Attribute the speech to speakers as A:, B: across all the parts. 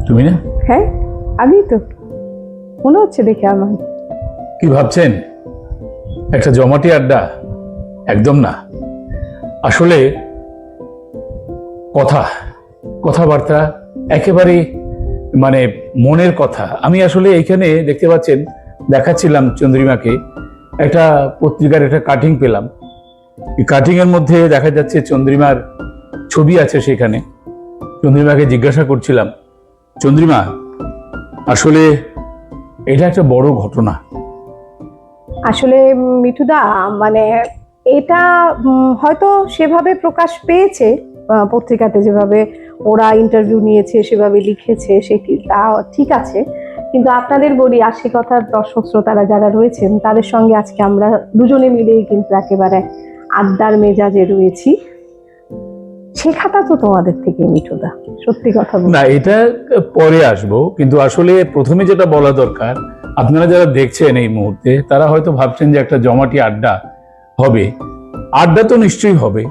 A: তুমি না?
B: হ্যাঁ, আমি তো মনে হচ্ছে দেখে আমার।
A: কি ভাবছেন? একটা জমাটি আড্ডা? একদম না। আসলে কথাবার্তা একেবারে মানে মনের কথা। আমি আসলে এখানে দেখতে পাচ্ছেন, দেখাচ্ছিলাম চন্দ্রিমাকে, একটা পত্রিকার একটা কাটিং পেলাম। এই কাটিং এর মধ্যে দেখা যাচ্ছে চন্দ্রিমার ছবি আছে সেখানে। চন্দ্রিমাকে জিজ্ঞাসা করছিলাম, চন্দ্রিমা আসলে এটা একটা বড় ঘটনা।
B: আসলে মিঠুদা, মানে এটা হয়তো সেভাবে প্রকাশ পেয়েছে পত্রিকাতে, যেভাবে ওরা ইন্টারভিউ নিয়েছে সেভাবে লিখেছে, তা ঠিক আছে। কিন্তু আপনাদের বলি, আশিকথার দর্শক শ্রোতারা যারা রয়েছেন তাদের সঙ্গে আজকে আমরা দুজনে মিলেই কিন্তু একেবারে আড্ডার মেজাজে রয়েছি। শেখাটা তো তোমাদের থেকে মিঠুদা, সত্যি কথা
A: না, এটা পরে আসবো, কিন্তু আসলে প্রথমে যেটা বলা দরকার, আপনারা যারা দেখছেন এই মুহূর্তে তারা হয়তো ভাবছেন যে একটা জমাটি আড্ডা হবে। আড্ডা তো নিশ্চয়ই হবে,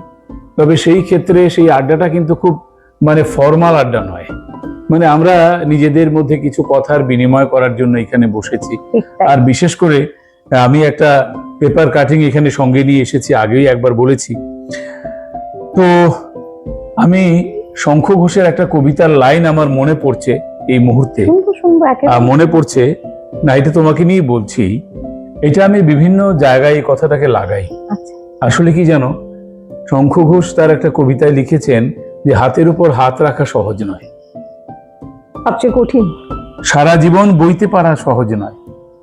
A: তবে সেই ক্ষেত্রে সেই আড্ডাটা কিন্তু খুব মানে ফর্মাল আড্ডা নয়। মানে আমরা নিজেদের মধ্যে কিছু কথার বিনিময় করার জন্য এখানে বসেছি। আর বিশেষ করে আমি একটা পেপার কাটিং এখানে সঙ্গে নিয়ে এসেছি, আগেই একবার বলেছি। তো আমি শঙ্খ ঘোষের একটা কবিতার লাইন আমার মনে পড়ছে এই মুহূর্তে, মনে পড়ছে না, এটা তোমাকে নিয়ে বলছি। এটা আমি বিভিন্ন জায়গায় এই কথাটাকে লাগাই। আসলে কি জানো, শঙ্খ ঘোষ তার একটা কবিতায় লিখেছেন যে হাতের উপর হাত রাখা সহজ নয়,
B: সবচেয়ে কঠিন।
A: সারা জীবন বইতে পারা সহজ নয়,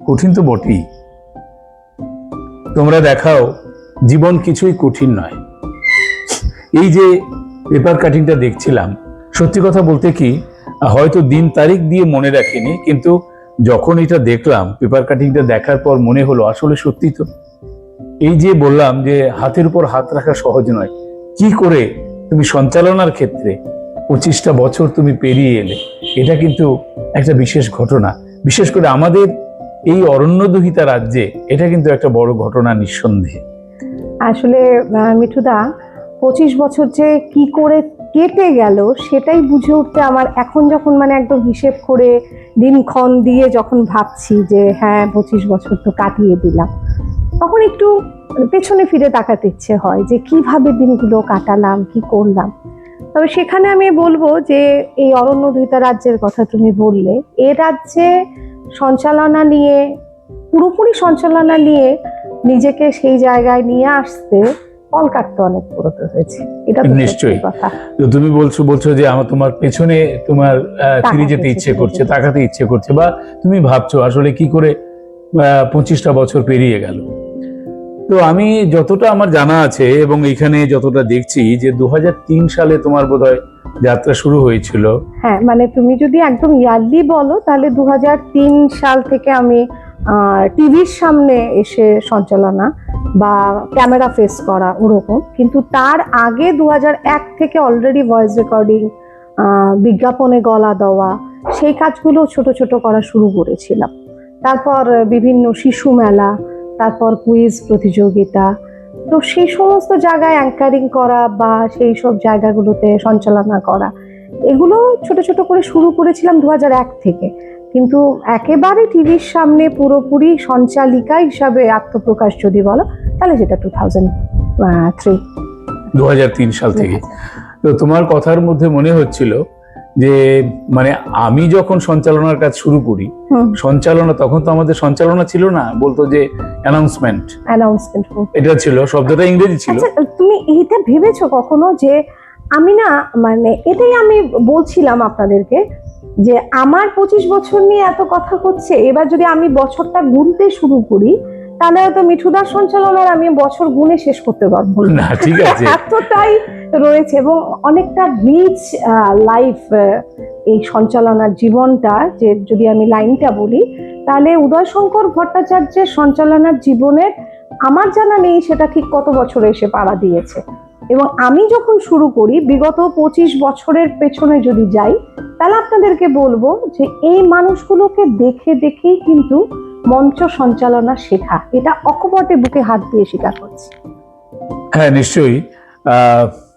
A: কঠিন তো বটেই। তোমরা দেখাও জীবন কিছুই কঠিন নয়। এই যে পেপার কাটিংটা দেখছিলাম, সত্যি কথা বলতে কি, হয়তো দিন তারিখ দিয়ে মনে রাখিনি, কিন্তু যখন এটা দেখলাম, পেপার কাটিংটা দেখার পর মনে হলো আসলে সত্যি তো। এই যে বললাম যে হাতের উপর হাত রাখা সহজ নয়, কি করে তুমি সঞ্চালনার ক্ষেত্রে 25টা বছর তুমি পেরিয়ে এলে, এটা কিন্তু একটা বিশেষ ঘটনা। বিশেষ করে আমাদের এই অরণ্যদহিতা রাজ্যে এটা কিন্তু একটা বড় ঘটনা নিঃসন্দেহে।
B: আসলে মিঠুদা, 25 বছর যে কি করে কেটে গেল সেটাই বুঝে উঠতে আমার এখন, যখন মানে একদম হিসেব করে দিনক্ষণ দিয়ে যখন ভাবছি যে হ্যাঁ 25 বছর তো কাটিয়ে দিলাম, তখন একটু পেছনে ফিরে তাকাতে ইচ্ছে হয় যে কিভাবে দিনগুলো কাটালাম, কি করলাম। তবে সেখানে আমি বলবো যে এই অরণ্যদহিতা রাজ্যের কথা তুমি বললে, এ রাজ্যে সঞ্চালনা নিয়ে, পুরোপুরি সঞ্চালনা নিয়ে নিজেকে সেই জায়গায় নিয়ে আসতে কল কাটতে অনেক পুরোতে হয়েছে। এটা
A: নিশ্চয়ই কথা। তো তুমি বলছো যে আমার তোমার পেছনে তোমার ফিরে যেতে ইচ্ছে করছে, তাকাতে ইচ্ছে করছে, বা তুমি ভাবছো আসলে কি করে 25টা বছর পেরিয়ে গেল। তো আমি যতটা আমার জানা আছে এবং এখানে যতটা দেখছি যে 2003 সালে তোমার বোধহয় যাত্রা শুরু হয়েছিল।
B: হ্যাঁ, মানে তুমি যদি একদম ইয়ারলি বলো তাহলে 2003 সাল থেকে আমি টিভির সামনে এসে সঞ্চালনা বা ক্যামেরা ফেস করা ওরকম, কিন্তু তার আগে 2001 থেকে অলরেডি ভয়েস রেকর্ডিং, বিজ্ঞাপনে গলা দেওয়া, সেই কাজগুলো ছোট ছোট করা শুরু করেছিলাম। তারপর বিভিন্ন শিশু মেলা, তারপর কুইজ প্রতিযোগিতা, তো সেই সমস্ত জায়গায় অ্যাঙ্কারিং করা বা সেই সব জায়গাগুলোতে সঞ্চালনা করা, এগুলো ছোট ছোট করে শুরু করেছিলাম 2001 থেকে। কিন্তু একেবারে টিভির সামনে পুরোপুরি সঞ্চালিকা হিসাবে আত্মপ্রকাশ যদি বলো তাহলে সেটা
A: 2003 সাল থেকে। তো তোমার কথার মধ্যে মনে হচ্ছিল যে মানে আমি যখন সঞ্চালনার কাজ শুরু করি, সঞ্চালনা তখন তো আমাদের সঞ্চালনা ছিল না, বলতো যে অ্যানাউন্সমেন্ট, এটা ছিল, শব্দটা ইংরেজি ছিল।
B: তুমি এইটা ভেবেছো কখনো যে আমি না, মানে এটাই আমি বলছিলাম আপনাদেরকে যে আমার 25 বছর নিয়ে এত কথা হচ্ছে, এবার যদি আমি বছরটা গুনতে শুরু করি তাহলে হয়তো মিঠুদার সঞ্চালনার আমি বছর গুনে শেষ করতে পারবো
A: না। ঠিক আছে,
B: এতটাই রয়েছে এবং অনেকটা রিচ লাইফ এই সঞ্চালনার জীবনটা। যে যদি আমি লাইনটা বলি তাহলে উদয়শঙ্কর ভট্টাচার্যের সঞ্চালনার জীবনের আমার জানা নেই সেটা ঠিক কত বছরে এসে পাড়া দিয়েছে, এবং আমি যখন শুরু করি বিগত 25 বছরের পেছনে যদি যাই তাহলে আপনাদেরকে বলবো যে এই মানুষগুলোকে দেখে দেখেই কিন্তু মঞ্চ সঞ্চালনা শেখা, এটা অকপটে বুকে হাত দিয়ে স্বীকার করছি।
A: হ্যাঁ নিশ্চয়ই।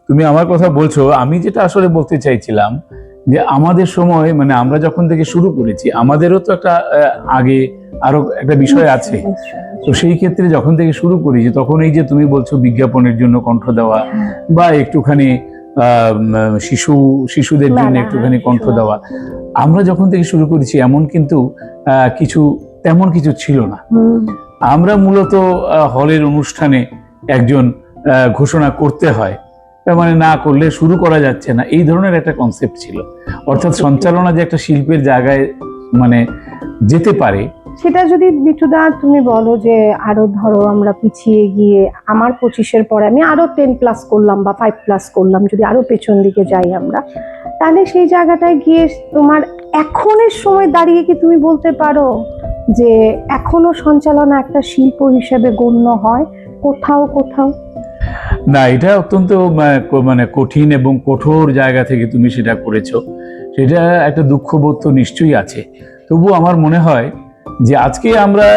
A: তুমি আমার কথা বলছো, আমি যেটা আসলে বলতে চাইছিলাম যে আমাদের সময় মানে আমরা যখন থেকে শুরু করেছি আমাদেরও তো একটা আগে আরো একটা বিষয় আছে। তো সেই ক্ষেত্রে যখন থেকে শুরু করেছি তখন এই যে তুমি বলছো বিজ্ঞাপনের জন্য কণ্ঠ দেওয়া বা একটুখানি শিশুদের জন্য একটুখানি কণ্ঠ দেওয়া, আমরা যখন থেকে শুরু করেছি এমন কিন্তু তেমন কিছু ছিল না। আমরা মূলত হলের অনুষ্ঠানে একজন ঘোষণা করতে হয়, তার মানে না করলে শুরু করা যাচ্ছে না, এই ধরনের একটা কনসেপ্ট ছিল। অর্থাৎ সঞ্চালনা যে একটা শিল্পের জায়গায় মানে যেতে পারে।
B: সেটা যদি বিটুদা তুমি বলো যে আরো ধরো আমরা পিছিয়ে গিয়ে আমার 25-এর পরে আমি আরো 10+ করলাম বা 5+ করলাম, যদি আরো পেছন দিকে যাই আমরা, তাহলে সেই জায়গাটায় গিয়ে তোমার এখনের সময় দাঁড়িয়ে কি তুমি বলতে পারো যে এখনো সঞ্চালনা একটা শিল্প হিসেবে গণ্য হয় কোথাও কোথাও?
A: না, এটা অত্যন্ত মানে কঠিন এবং কঠোর জায়গা থেকে তুমি সেটা করেছো, সেটা একটা দুঃখবোধ তো নিশ্চয়ই আছে। তবু আমার মনে হয় যে আজকে আমরা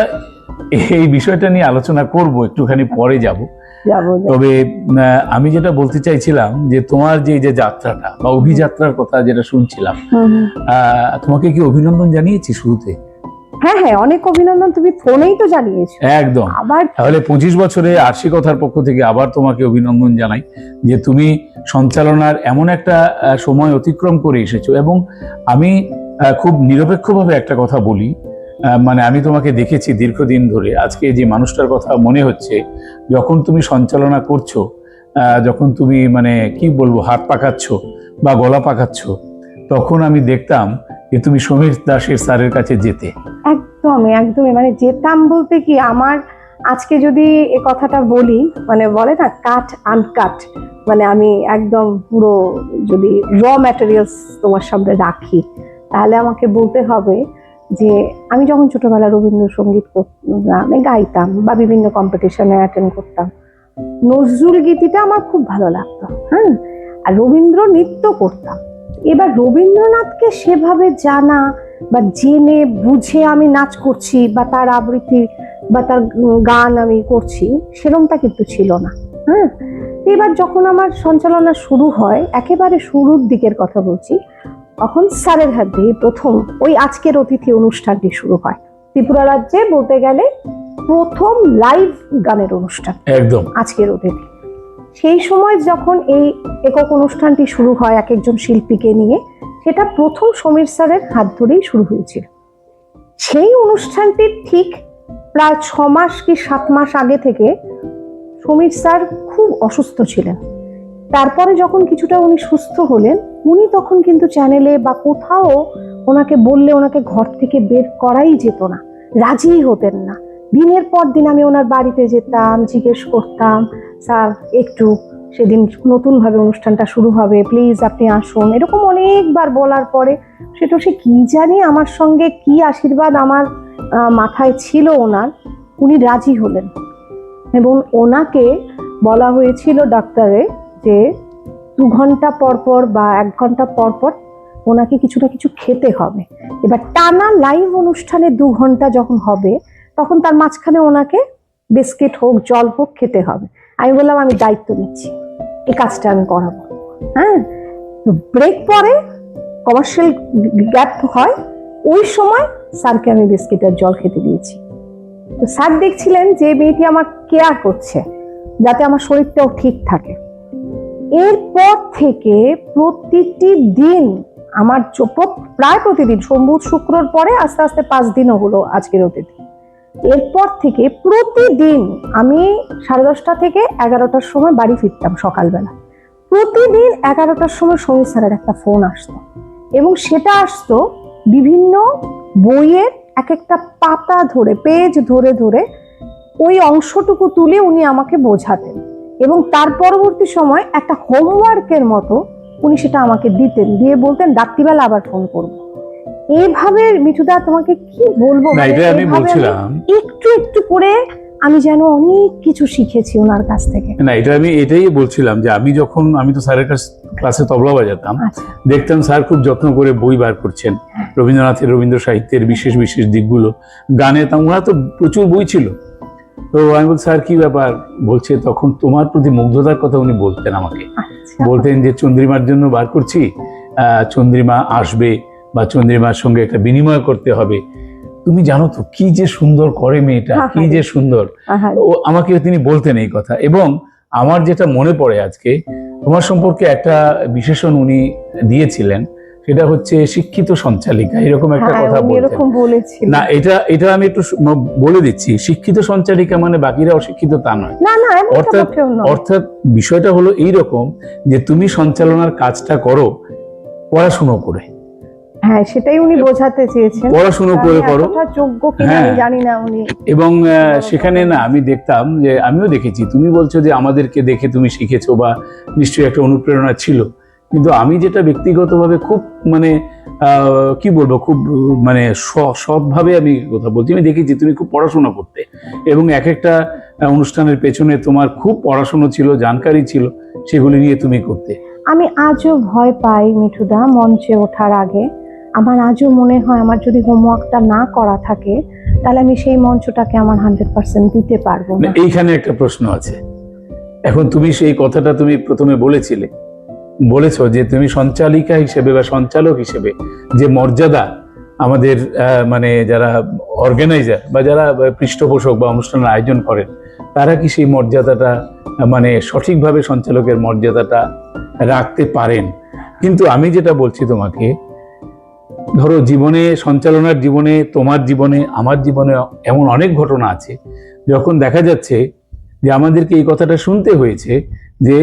A: এই বিষয়টা নিয়ে আলোচনা করব, একটুখানি পরে যাব। তবে আমি যেটা বলতে চাইছিলাম যে তোমার যে যাত্রাটা বা অভিযাত্রার কথা যেটা শুনছিলাম, তোমাকে কি অভিনন্দন জানিয়েছি শুরুতে?
B: হ্যাঁ হ্যাঁ, অনেক অভিনন্দন, তুমি ফোনেই তো জানিয়েছো।
A: একদম।
B: আবার
A: তাহলে 25 বছরে আরশিকথার পক্ষ থেকে আবার তোমাকে অভিনন্দন জানাই যে তুমি সঞ্চালনার এমন একটা সময় অতিক্রম করে এসেছো। এবং আমি খুব নিরপেক্ষভাবে একটা কথা বলি, মানে আমি তোমাকে দেখেছি দীর্ঘদিন ধরে। আজকে যে মানুষটার কথা মনে হচ্ছে, যখন তুমি সঞ্চালনা করছো, যখন তুমি মানে কি বলবো হাত পাকাচ্ছ বা গলা পাকাচ্ছ, তখন আমি দেখতাম যে তুমি সমীর দাসের স্যারের কাছে যেতে।
B: একদমই মানে যেতাম বলতে কি, আমার আজকে যদি এ কথাটা বলি, মানে বলে না কাট আনকাট, মানে আমি একদম পুরো যদি র ম্যাটেরিয়ালস তোমার সামনে রাখি, তাহলে আমাকে বলতে হবে যে আমি যখন ছোটবেলা রবীন্দ্রসঙ্গীত গাইতাম বা বিভিন্ন কম্পিটিশনে অ্যাটেন্ড করতাম, নজরুল গীতিটা আমার খুব ভালো লাগতো, হ্যাঁ, আর রবীন্দ্র নৃত্য করতাম। এবার রবীন্দ্রনাথকে সেভাবে জানা বা জেনে বুঝে আমি নাচ করছি বা তার আবৃত্তি বা তার গান আমি করছি, সেরকমটা কিন্তু ছিল না। হ্যাঁ, এবার যখন আমার সঞ্চালনা শুরু হয়, একেবারে শুরুর দিকের কথা বলছি, তখন স্যারের হাত দিয়ে প্রথম ওই আজকের অতিথি অনুষ্ঠানটি শুরু হয়। ত্রিপুরা রাজ্যে বলতে গেলে প্রথম লাইভ গানের অনুষ্ঠান
A: একদম
B: আজকের অতিথি। সেই সময় যখন এই একক অনুষ্ঠানটি শুরু হয় এক একজন শিল্পীকে নিয়ে, সেটা প্রথম সমীর স্যারের হাত ধরেই শুরু হয়েছিল। সেই অনুষ্ঠানটি ঠিক প্রায় 6 মাস কি 7 মাস আগে থেকে সমীর স্যার খুব অসুস্থ ছিলেন। তারপরে যখন কিছুটা উনি সুস্থ হলেন, উনি তখন কিন্তু চ্যানেলে বা কোথাও ওনাকে বললে ওনাকে ঘর থেকে বের করাই যেত না, রাজিই হতেন না। দিনের পর দিন আমি ওনার বাড়িতে যেতাম, জিজ্ঞেস করতাম, স্যার একটু সেদিন নতুনভাবে অনুষ্ঠানটা শুরু হবে, প্লিজ আপনি আসুন, এরকম অনেকবার বলার পরে সেটা সে কি জানি আমার সঙ্গে কি আশীর্বাদ আমার মাথায় ছিল ওনার, উনি রাজি হলেন। এবং ওনাকে বলা হয়েছিল ডাক্তারে যে 2 ঘন্টা পর পর বা 1 ঘন্টা পর পর ওনাকে কিছু না কিছু খেতে হবে। এবার টানা লাইভ অনুষ্ঠানে 2 ঘন্টা যখন হবে, তখন তার মাঝখানে ওনাকে বিস্কিট হোক জল হোক খেতে হবে। আমি বললাম আমি দায়িত্ব নিচ্ছি, এই কাজটা আমি করাবো। হ্যাঁ, ব্রেক পরে কমার্শিয়াল গ্যাপ হয়, ওই সময় স্যারকে আমি বিস্কিট আর জল খেতে দিয়েছি। তো স্যার দেখছিলেন যে মেয়েটি আমার কেয়ার করছে যাতে আমার শরীরটাও ঠিক থাকে। এরপর থেকে প্রতিটি দিন আমার প্রায় প্রতিদিন, সোম শুক্রর পরে আস্তে আস্তে 5 দিনও হলো আজকের অতিথি, এরপর থেকে প্রতিদিন আমি 10:30 থেকে 11টার সময় বাড়ি ফিরতাম সকালবেলা। প্রতিদিন 11টার সময় সমীর স্যারের একটা ফোন আসতো, এবং সেটা আসতো বিভিন্ন বইয়ের এক একটা পাতা ধরে, পেজ ধরে ধরে ওই অংশটুকু তুলে উনি আমাকে বোঝাতেন, এবং তার পরবর্তী সময় একটা হোমওয়ার্কের মতো উনি সেটা আমাকে দিতেন, দিয়ে বলতেন রাত্রিবেলা আবার ফোন করবো। এইভাবে মিঠুদা তোমাকে কি বলবো,
A: আমি বলছিলাম
B: একটু একটু করে আমি যেন অনেক কিছু শিখেছি ওনার কাছ থেকে।
A: না, আমি এটাই বলছিলাম যে আমি তো স্যারের কাছে ক্লাসে তবলা বাজাতাম, দেখতাম স্যার খুব যত্ন করে বই বার করছেন রবীন্দ্রনাথের, রবীন্দ্র সাহিত্যের বিশেষ বিশেষ দিকগুলো, গানে ওনার তো প্রচুর বই ছিল। তো আমি বলছি স্যার কি ব্যাপার, বলছে তখন তোমার প্রতি মুগ্ধতার কথা উনি বলতেন আমাকে।
B: আচ্ছা।
A: বলতেন যে চন্দ্রিমার জন্য বার করছি, চন্দ্রিমা আসবে বা চন্দ্রিমার সঙ্গে একটা বিনিময় করতে হবে। তুমি জানো তো কি যে সুন্দর করে মেয়েটা, কি যে সুন্দর। ও আমাকে তিনি বলতেন এই কথা। এবং আমার যেটা মনে পড়ে আজকে তোমার সম্পর্কে একটা বিশেষণ উনি দিয়েছিলেন, সেটা হচ্ছে শিক্ষিত সঞ্চালিকা, এরকম একটা কথা বলতেন। না, এটা আমি একটু বলে দিচ্ছি, শিক্ষিত সঞ্চালিকা মানে বাকিরা অশিক্ষিত তা নয়। অর্থাৎ বিষয়টা হলো এইরকম যে তুমি সঞ্চালনার কাজটা করো পড়াশুনো করে।
B: হ্যাঁ, সেটাই উনি বোঝাতে চেয়েছেন,
A: পড়াশুনো করে করো।
B: যোগ্য কিনা আমি জানি না উনি।
A: এবং সেখানে না আমি দেখতাম যে, আমিও দেখেছি, তুমি বলছো যে আমাদেরকে দেখে তুমি শিখেছো বা নিশ্চয়ই একটা অনুপ্রেরণা ছিল, কিন্তু আমি যেটা ব্যক্তিগতভাবে খুব মানে কি বলবো, খুব মানে সৎভাবে আমি কথা বলছি, আমি দেখেছি তুমি খুব পড়াশোনা করতে এবং এক একটা অনুষ্ঠানের পেছনে তোমার খুব পড়াশোনা ছিল, জানকারি ছিল, সেগুলি নিয়ে তুমি করতে।
B: আমি আজও ভয় পাই মিঠুদা মঞ্চে ওঠার আগে। আমার আজও মনে হয় আমার যদি হোমওয়ার্কটা না করা থাকে তাহলে আমি সেই মঞ্চটাকে আমার 100% দিতে পারবো না।
A: এইখানে একটা প্রশ্ন আছে। এখন তুমি সেই কথাটা তুমি প্রথমে বলেছো যে তুমি সঞ্চালিকা হিসেবে বা সঞ্চালক হিসেবে যে মর্যাদা আমাদের মানে যারা অর্গানাইজার বা যারা পৃষ্ঠপোষক বা অনুষ্ঠানের আয়োজন করেন, তারা কি সেই মর্যাদাটা মানে সঠিকভাবে সঞ্চালকের মর্যাদাটা রাখতে পারেন? কিন্তু আমি যেটা বলছি তোমাকে, ধরো জীবনে, সঞ্চালনার জীবনে, তোমার জীবনে, আমার জীবনে এমন অনেক ঘটনা আছে যখন দেখা যাচ্ছে যে আমাদেরকে এই কথাটা শুনতে হয়েছে যে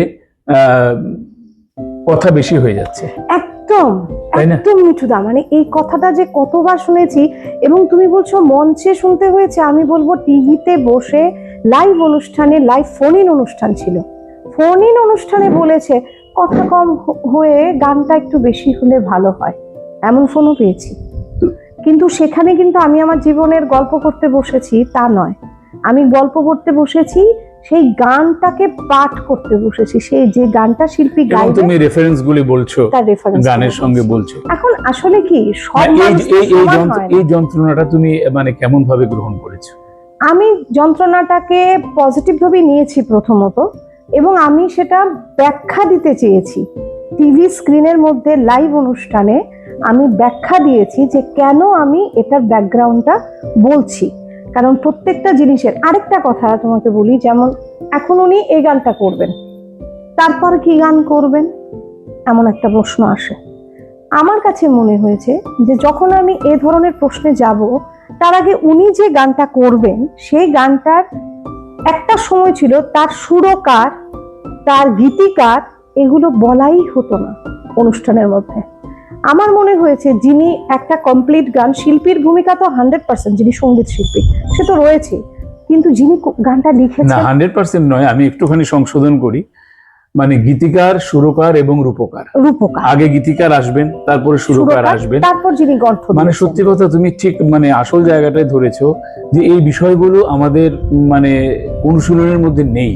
A: কথা বেশি হয়ে যাচ্ছে।
B: একদম মিঠুদা, মানে এই কথাটা যে কতবার শুনেছি। এবং তুমি বলছো মঞ্চে শুনতে হয়েছে, আমি বলবো টিভিতে বসে লাইভ অনুষ্ঠানে, লাইভ ফোন ইন অনুষ্ঠান ছিল, ফোন ইন অনুষ্ঠানে বলেছে কথা কম হয়ে গানটা একটু বেশি হলে ভালো হয়, এমন ফোনও পেয়েছি। কিন্তু সেখানে কিন্তু আমি আমার জীবনের গল্প করতে বসেছি তা নয়, আমি গল্প করতে বসেছি, সেই গানটাকে পাঠ করতে বসেছি, সেই যে গানটা শিল্পী গাইবে,
A: তুমি রেফারেন্সগুলি বলছো, গানের সঙ্গে বলছো।
B: এখন আসলে কি সব
A: এই যন্ত্রণাটা তুমি মানে কেমন ভাবে গ্রহণ করেছো?
B: আমি যন্ত্রণাটাকে পজিটিভ ভাবে নিয়েছি প্রথমত, এবং আমি সেটা ব্যাখ্যা দিতে চেয়েছি টিভি স্ক্রিনের মধ্যে লাইভ অনুষ্ঠানে। আমি ব্যাখ্যা দিয়েছি যে কেন আমি এটার ব্যাকগ্রাউন্ডটা বলছি, কারণ প্রত্যেকটা জিনিসের। আরেকটা কথা তোমাকে বলি, যেমন এখন উনি এই গানটা করবেন, তারপর কি গান করবেন এমন একটা প্রশ্ন আসে। আমার কাছে মনে হয়েছে যে যখন আমি এ ধরনের প্রশ্নে যাব, তার আগে উনি যে গানটা করবেন সেই গানটার একটা সময় ছিল তার সুরকার, তার গীতিকার, এগুলো বলাই হতো না অনুষ্ঠানের মধ্যে। আমার মনে হয়েছে যিনি একটা কমপ্লিট গান, শিল্পীর ভূমিকা তো 100%, যিনি সঙ্গীত শিল্পী সে তো রয়েছে, কিন্তু যিনি গানটা লিখেছেন,
A: না 100% নয়, আমি একটুখানি সংশোধন করি, মানে গীতিকার, সুরকার এবং রূপকার। আগে গীতিকার আসবেন, তারপরে সুরকার আসবেন,
B: তারপর যিনি গ্রন্থ।
A: মানে সত্যি কথা, তুমি ঠিক মানে আসল জায়গাটায় ধরেছো যে এই বিষয়গুলো আমাদের মানে অনুশীলনের মধ্যে নেই,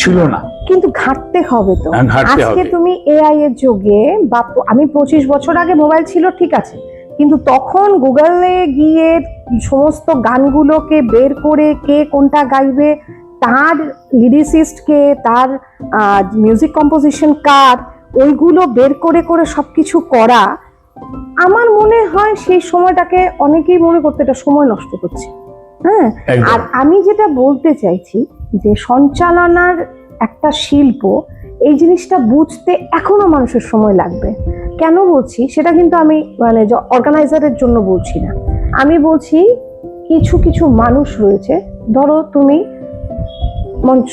A: ছিল না,
B: কিন্তু ঘাটতে হবে তো। আজকে তুমি এআই এর যুগে, বা আমি 25 বছর আগে মোবাইল ছিল ঠিক আছে, কিন্তু তখন গুগলে গিয়ে সমস্ত গানগুলোকে বের করে কে কোনটা গাইবে, তার লিরিসিস্ট কে, তার মিউজিক কম্পোজিশন কার, ওইগুলো বের করে করে সবকিছু করা, আমার মনে হয় সেই সময়টাকে অনেকেই মনে করতে এটা সময় নষ্ট করছে। হ্যাঁ, আর আমি যেটা বলতে চাইছি যে সঞ্চালনার একটা শিল্প, এই জিনিসটা বুঝতে এখনো মানুষের সময় লাগবে। কেন বলছি সেটা কিন্তু আমি মানে অর্গানাইজারের জন্য বলছি না, আমি বলছি কিছু কিছু মানুষ রয়েছে, ধরো তুমি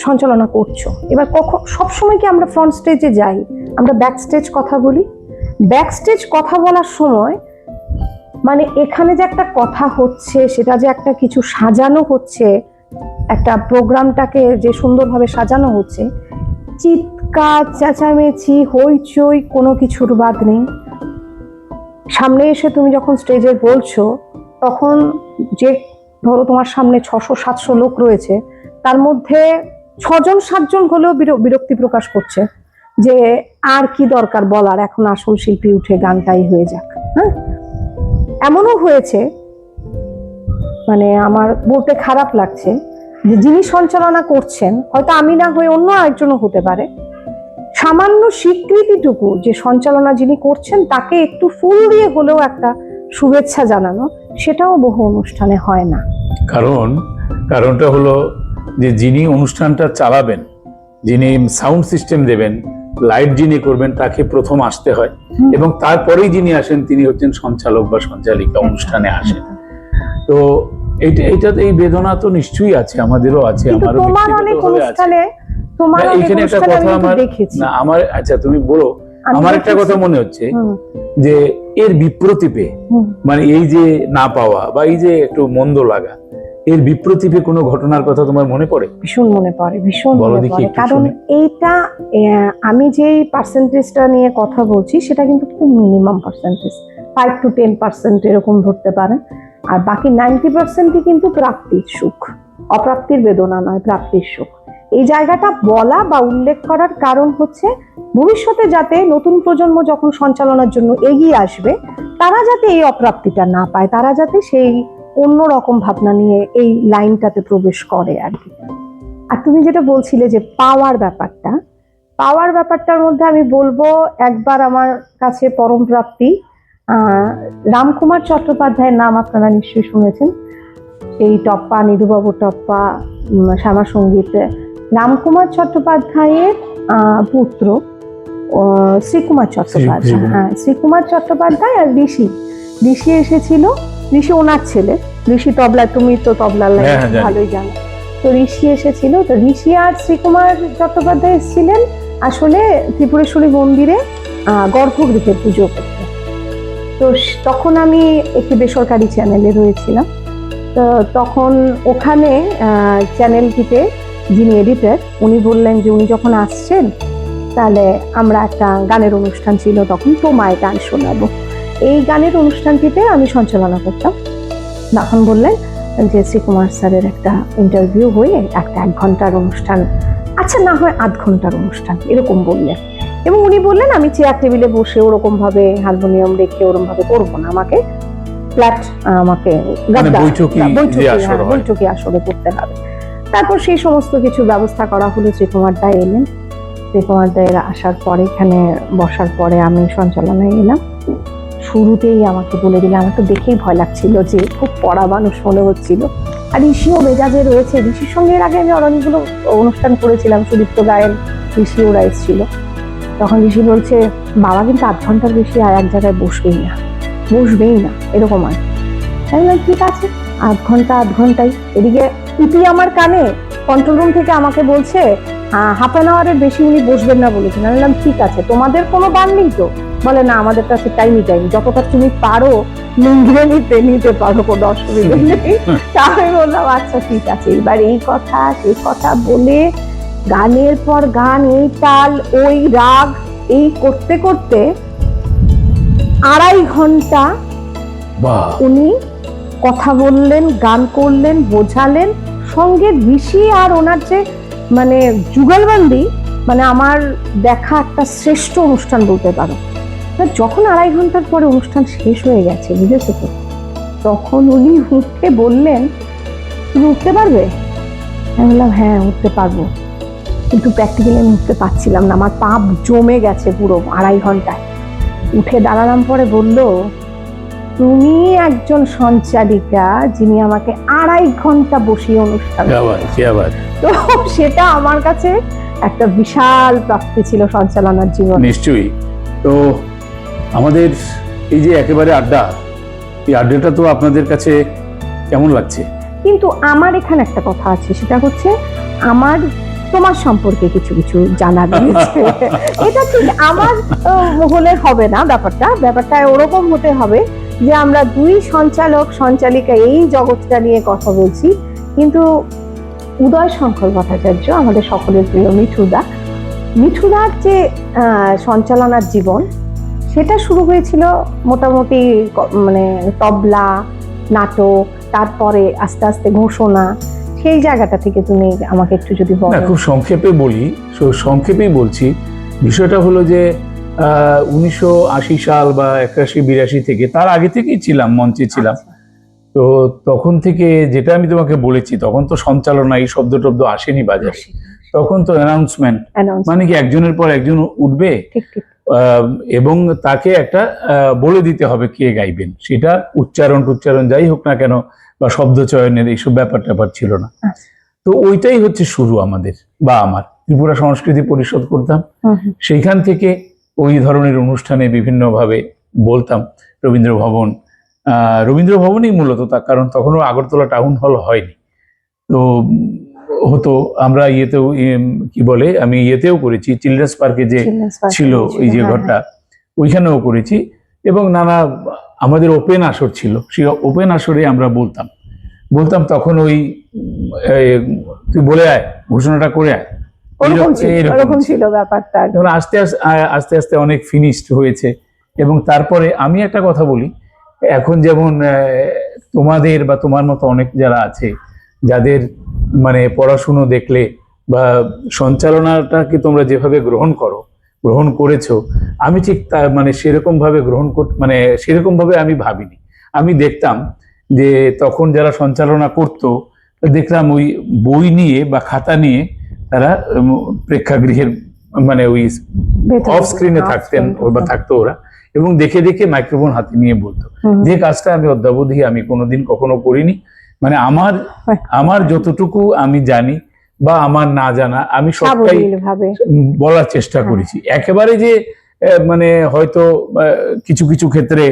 B: সঞ্চালনা করছো, এবার কখন সবসময় কি আমরা ফ্রন্ট স্টেজে যাই, আমরা ব্যাক স্টেজ কথা বলি। ব্যাক স্টেজ কথা বলার সময় মানে এখানে যে একটা কথা হচ্ছে, সেটা যে একটা কিছু সাজানো হচ্ছে, একটা প্রোগ্রামটাকে যে সুন্দরভাবে সাজানো হচ্ছে, চিৎকার চেঁচামেচি হইচই কোনো কিছুর বাদ নেই। সামনে এসে তুমি যখন স্টেজে বলছো, তখন যে ধরো তোমার সামনে 600-700 লোক রয়েছে, তার মধ্যে 6জন-7 জন হলেও বিরক্তি প্রকাশ করছে যে আর কি দরকার বলার, এখন আসল শিল্পী উঠে গানটাই হয়ে যাক। হ্যাঁ, এমনও হয়েছে, মানে আমার বলতে খারাপ লাগছে যে যিনি সঞ্চালনা করছেন, হয়তো আমি না হয়ে অন্য আরেকজনও হতে পারে, সামান্য স্বীকৃতিটুকু যে সঞ্চালনা যিনি করছেন তাকে একটু ফুল দিয়ে হলেও একটা শুভেচ্ছা জানানো, সেটাও বহু অনুষ্ঠানে হয় না।
A: কারণটা হলো যে যিনি অনুষ্ঠানটা চালাবেন, যিনি সাউন্ড সিস্টেম দেবেন, লাইট যিনি করবেন, তাকে প্রথম আসতে হয়, এবং তারপরেই যিনি আসেন তিনি হচ্ছেন সঞ্চালক বা সঞ্চালিকা, অনুষ্ঠানে আসেন। তো এইটা এই বেদনা তো নিশ্চয়ই আছে, আমাদেরও আছে,
B: কিন্তু
A: আমারও
B: তোমার অনেক
A: ব্যক্তিগতভাবে আছে।
B: অনুষ্ঠানে, তোমার
A: না,
B: অনেক
A: এখানে একটা
B: অনুষ্ঠানে
A: কথা
B: আমি কিন্তু
A: আমার
B: দেখেছি।
A: না আমার আচ্ছা তুমি বলো,
B: আমি
A: আমার একটা
B: দেখেছি।
A: কথা মনে হচ্ছে
B: হুম,
A: যে এর বিপ্রতীপে,
B: হুম।
A: মানে এই যে না পাওয়া বা এই যে একটু মন্দ লাগা, এর বিপ্রতীপে কোনো ঘটনার কথা তোমার মনে পড়ে?
B: ভীষণ মনে পড়ে, ভীষণ
A: বলো
B: মনে
A: দেখি
B: পড়ে।
A: একটু
B: কারণ
A: শুনি।
B: এইটা আমি যে পার্সেন্টেজটা নিয়ে কথা বলছি সেটা কিন্তু খুব মিনিমাম পার্সেন্টেজ, 5 to 10% এরকম ধরতে পারেন। আর বাকি 90%ই কিন্তু প্রাপ্তির সুখ, অপ্রাপ্তির বেদনা নয়, প্রাপ্তির সুখ। এই জায়গাটা বলা বা উল্লেখ করার কারণ হচ্ছে ভবিষ্যতে যাতে নতুন প্রজন্ম যখন সঞ্চালনার জন্য এগিয়ে আসবে, তারা যাতে এই অপ্রাপ্তিটা না পায়, তারা যাতে সেই অন্যরকম ভাবনা নিয়ে এই লাইনটাতে প্রবেশ করে আর কি। আর তুমি যেটা বলছিলে যে পাওয়ার ব্যাপারটার মধ্যে আমি বলবো, একবার আমার কাছে পরম প্রাপ্তি, রামকুমার চট্টোপাধ্যায়ের নাম আপনারা নিশ্চয়ই শুনেছেন। এই টপ্পা, নিধুবাবু টপ্পা, শ্যামা সঙ্গীতে রামকুমার চট্টোপাধ্যায়ের পুত্র শ্রীকুমার চট্টোপাধ্যায়, হ্যাঁ, শ্রীকুমার চট্টোপাধ্যায় আর ঋষি এসেছিল। ঋষি ওনার ছেলে, ঋষি তবলা, তুমি তো তবলার লাইন ভালোই জানো। তো ঋষি এসেছিল, তো ঋষি আর শ্রীকুমার চট্টোপাধ্যায় এসেছিলেন আসলে ত্রিপুরেশ্বরী মন্দিরে গর্ভগৃহের পুজো করতে। তো তখন আমি একটি বেসরকারি চ্যানেলে রয়েছিলাম। তো তখন ওখানে চ্যানেলটিতে যিনি এডিটর, উনি বললেন যে উনি যখন আসছেন তাহলে আমরা একটা গানের অনুষ্ঠান ছিল তখন, তোমায় গান শোনাবো। এই গানের অনুষ্ঠানটিতে আমি সঞ্চালনা করতাম। তখন বললেন যে শ্রীকুমার স্যারের একটা ইন্টারভিউ হয়ে একটা 1 ঘন্টার অনুষ্ঠান, আচ্ছা না হয় 8 ঘন্টার অনুষ্ঠান, এরকম বললেন। এবং উনি বললেন আমি চেয়ার টেবিলে বসে ওরকম ভাবে হারমোনিয়াম রেখে ওরকম ভাবে করবো না, আমাকে ফ্ল্যাট, আমাকে বৈঠকি আসরে করতে হবে। তারপর সেই সমস্ত কিছু ব্যবস্থা করা হলো। শ্রীকুমার দা এলেন, শ্রীকুমার দায়ের আসার পরে এখানে বসার পরে আমি সঞ্চালনায় এলাম। শুরুতেই আমাকে বলে দিলে, আমার তো দেখেই ভয় লাগছিল যে খুব পড়া মানুষ মনে হচ্ছিল। আর ঋষিও মেজাজে রয়েছে, ঋষির সঙ্গে এর আগে আমি অনেকগুলো অনুষ্ঠান করেছিলাম, সুদীপ্ত গায়েন, ঋষি ওরা এসেছিল। তখন ঋষি বলছে বাবা কিন্তু 8 ঘন্টার বেশি আর এক জায়গায় বসবেই না, এরকম হয়। আমি বললাম ঠিক আছে, 8 ঘন্টাই। এদিকে ইতি আমার কানে কন্ট্রোল রুম থেকে আমাকে বলছে হাফ অ্যান আওয়ারের বেশি উনি বসবেন না বলেছেন। আমি বললাম ঠিক আছে, তোমাদের কোনো বান নেই তো? বলে না, আমাদের কাছে টাইম, যতটা তুমি পারো নিংড়ে নিতে পারো, কোনো অসুবিধা নেই। তা আমি বললাম আচ্ছা ঠিক আছে। এবার এই কথা সেই কথা বলে গানের পর গান, এই তাল ওই রাগ, এই করতে করতে 2.5 ঘন্টা উনি কথা বললেন, গান করলেন, বোঝালেন, সঙ্গে ঋষি আর ওনার যে মানে যুগলবন্দি, মানে আমার দেখা একটা শ্রেষ্ঠ অনুষ্ঠান বলতে পারো। যখন 2.5 ঘন্টার পরে অনুষ্ঠান শেষ হয়ে গেছে, বুঝেছো তো, তখন উনি উঠে বললেন তুমি উঠতে পারবে? আমি বললাম হ্যাঁ উঠতে পারবো, কিন্তু প্র্যাকটিক্যালি আমি উঠতে পারছিলাম না, আমার পা জমে গেছে পুরো 2.5 ঘন্টায়। উঠে দাঁড়ালাম, পরে বললো তুমি একজন সঞ্চালিকা যিনি আমাকে 2.5 ঘন্টা বসিয়ে অনুষ্ঠান। তো সেটা আমার কাছে একটা বিশাল প্রাপ্তি ছিল সঞ্চালনার জীবন।
A: নিশ্চয়ই। তো আমাদের এই যে একেবারে আড্ডা, এই আড্ডাটা তো আপনাদের কাছে কেমন লাগছে?
B: কিন্তু আমার এখানে একটা কথা আছে, সেটা হচ্ছে আমার তোমার সম্পর্কে কিছু জানা রয়েছে। এটা ঠিক আমার হলে হবে না, ব্যাপারটা ওরকম হতে হবে যে আমরা 2 সঞ্চালিকা এই জগৎটা নিয়ে কথা বলছি। কিন্তু উদয় শঙ্কর ভট্টাচার্য, আমাদের সকলের প্রিয় মিঠুদার যে সঞ্চালনার জীবন, সেটা শুরু হয়েছিল মোটামুটি মানে তবলা, নাটক, তারপরে আস্তে আস্তে ঘোষণা, সেই জায়গাটা থেকে তুমি আমাকে একটু যদি বলো।
A: খুব সংক্ষেপেই বলছি। বিষয়টা হলো যে 1980 সাল বা 81-82 থেকে, তার আগে থেকেই ছিলাম, মঞ্চে ছিলাম। তো তখন থেকে যেটা আমি তোমাকে বলেছি, তখন তো সঞ্চালনা এই শব্দ আসেনি বাজারে। তখন তো অ্যানাউন্সমেন্ট, মানে কি একজনের পর একজন উঠবে,
B: ঠিক ঠিক
A: এবং তাকে একটা বলে দিতে হবে কে গাইবেন, সেটা উচ্চারণ যাই হোক না কেন, বা শব্দ চয়নের এইসব ব্যাপার ছিল না। তো ওইটাই হচ্ছে শুরু আমাদের, বা আমার ত্রিপুরা সংস্কৃতি পরিষদ করতাম, সেইখান থেকে ওই ধরনের অনুষ্ঠানে বিভিন্নভাবে বলতাম। রবীন্দ্র ভবনই মূলত, তার কারণ তখনও আগরতলা টাউন হল হয়নি, তো হতো আমরা ইয়েতেও কি বলে, আমি ইয়েতেও করেছি, চিলড্রেন্স পার্কে যে ছিল এই যে ঘরটা, ওইখানেও করেছি। এবং নানা আমাদের ওপেন আসর ছিল, সেই ওপেন আসরে আমরা বলতাম তখন ওই তুই বলে আয়, ঘোষণাটা করে আয়,
B: এরকম ছিল ব্যাপারটা।
A: যেমন আস্তে আস্তে অনেক ফিনিশড হয়েছে। এবং তারপরে আমি একটা কথা বলি, এখন যেমন তোমাদের বা তোমার মতো অনেক যারা আছে, যাদের মানে পড়াশুনো দেখলে বা সঞ্চালনাটাকে তোমরা যেভাবে গ্রহণ করেছো, আমি ঠিক মানে সেরকম ভাবে সেরকম ভাবে আমি ভাবিনি। আমি দেখতাম যে তখন যারা সঞ্চালনা করতো, দেখলাম ওই বই নিয়ে বা খাতা নিয়ে তারা প্রেক্ষাগৃহের মানে ওই অফ স্ক্রিনে থাকতো ওরা, এবং দেখে দেখে মাইক্রোফোন হাতে নিয়ে বলতো, যে কাজটা আমি অদ্যাবধি আমি কোনোদিন কখনো করিনি। মানে আমার যতটুকু আমি জানি বা আমার না জানা, আমি সবটাই বলার চেষ্টা করেছি। একেবারে যে মানে হয়তো কিছু কিছু ক্ষেত্রে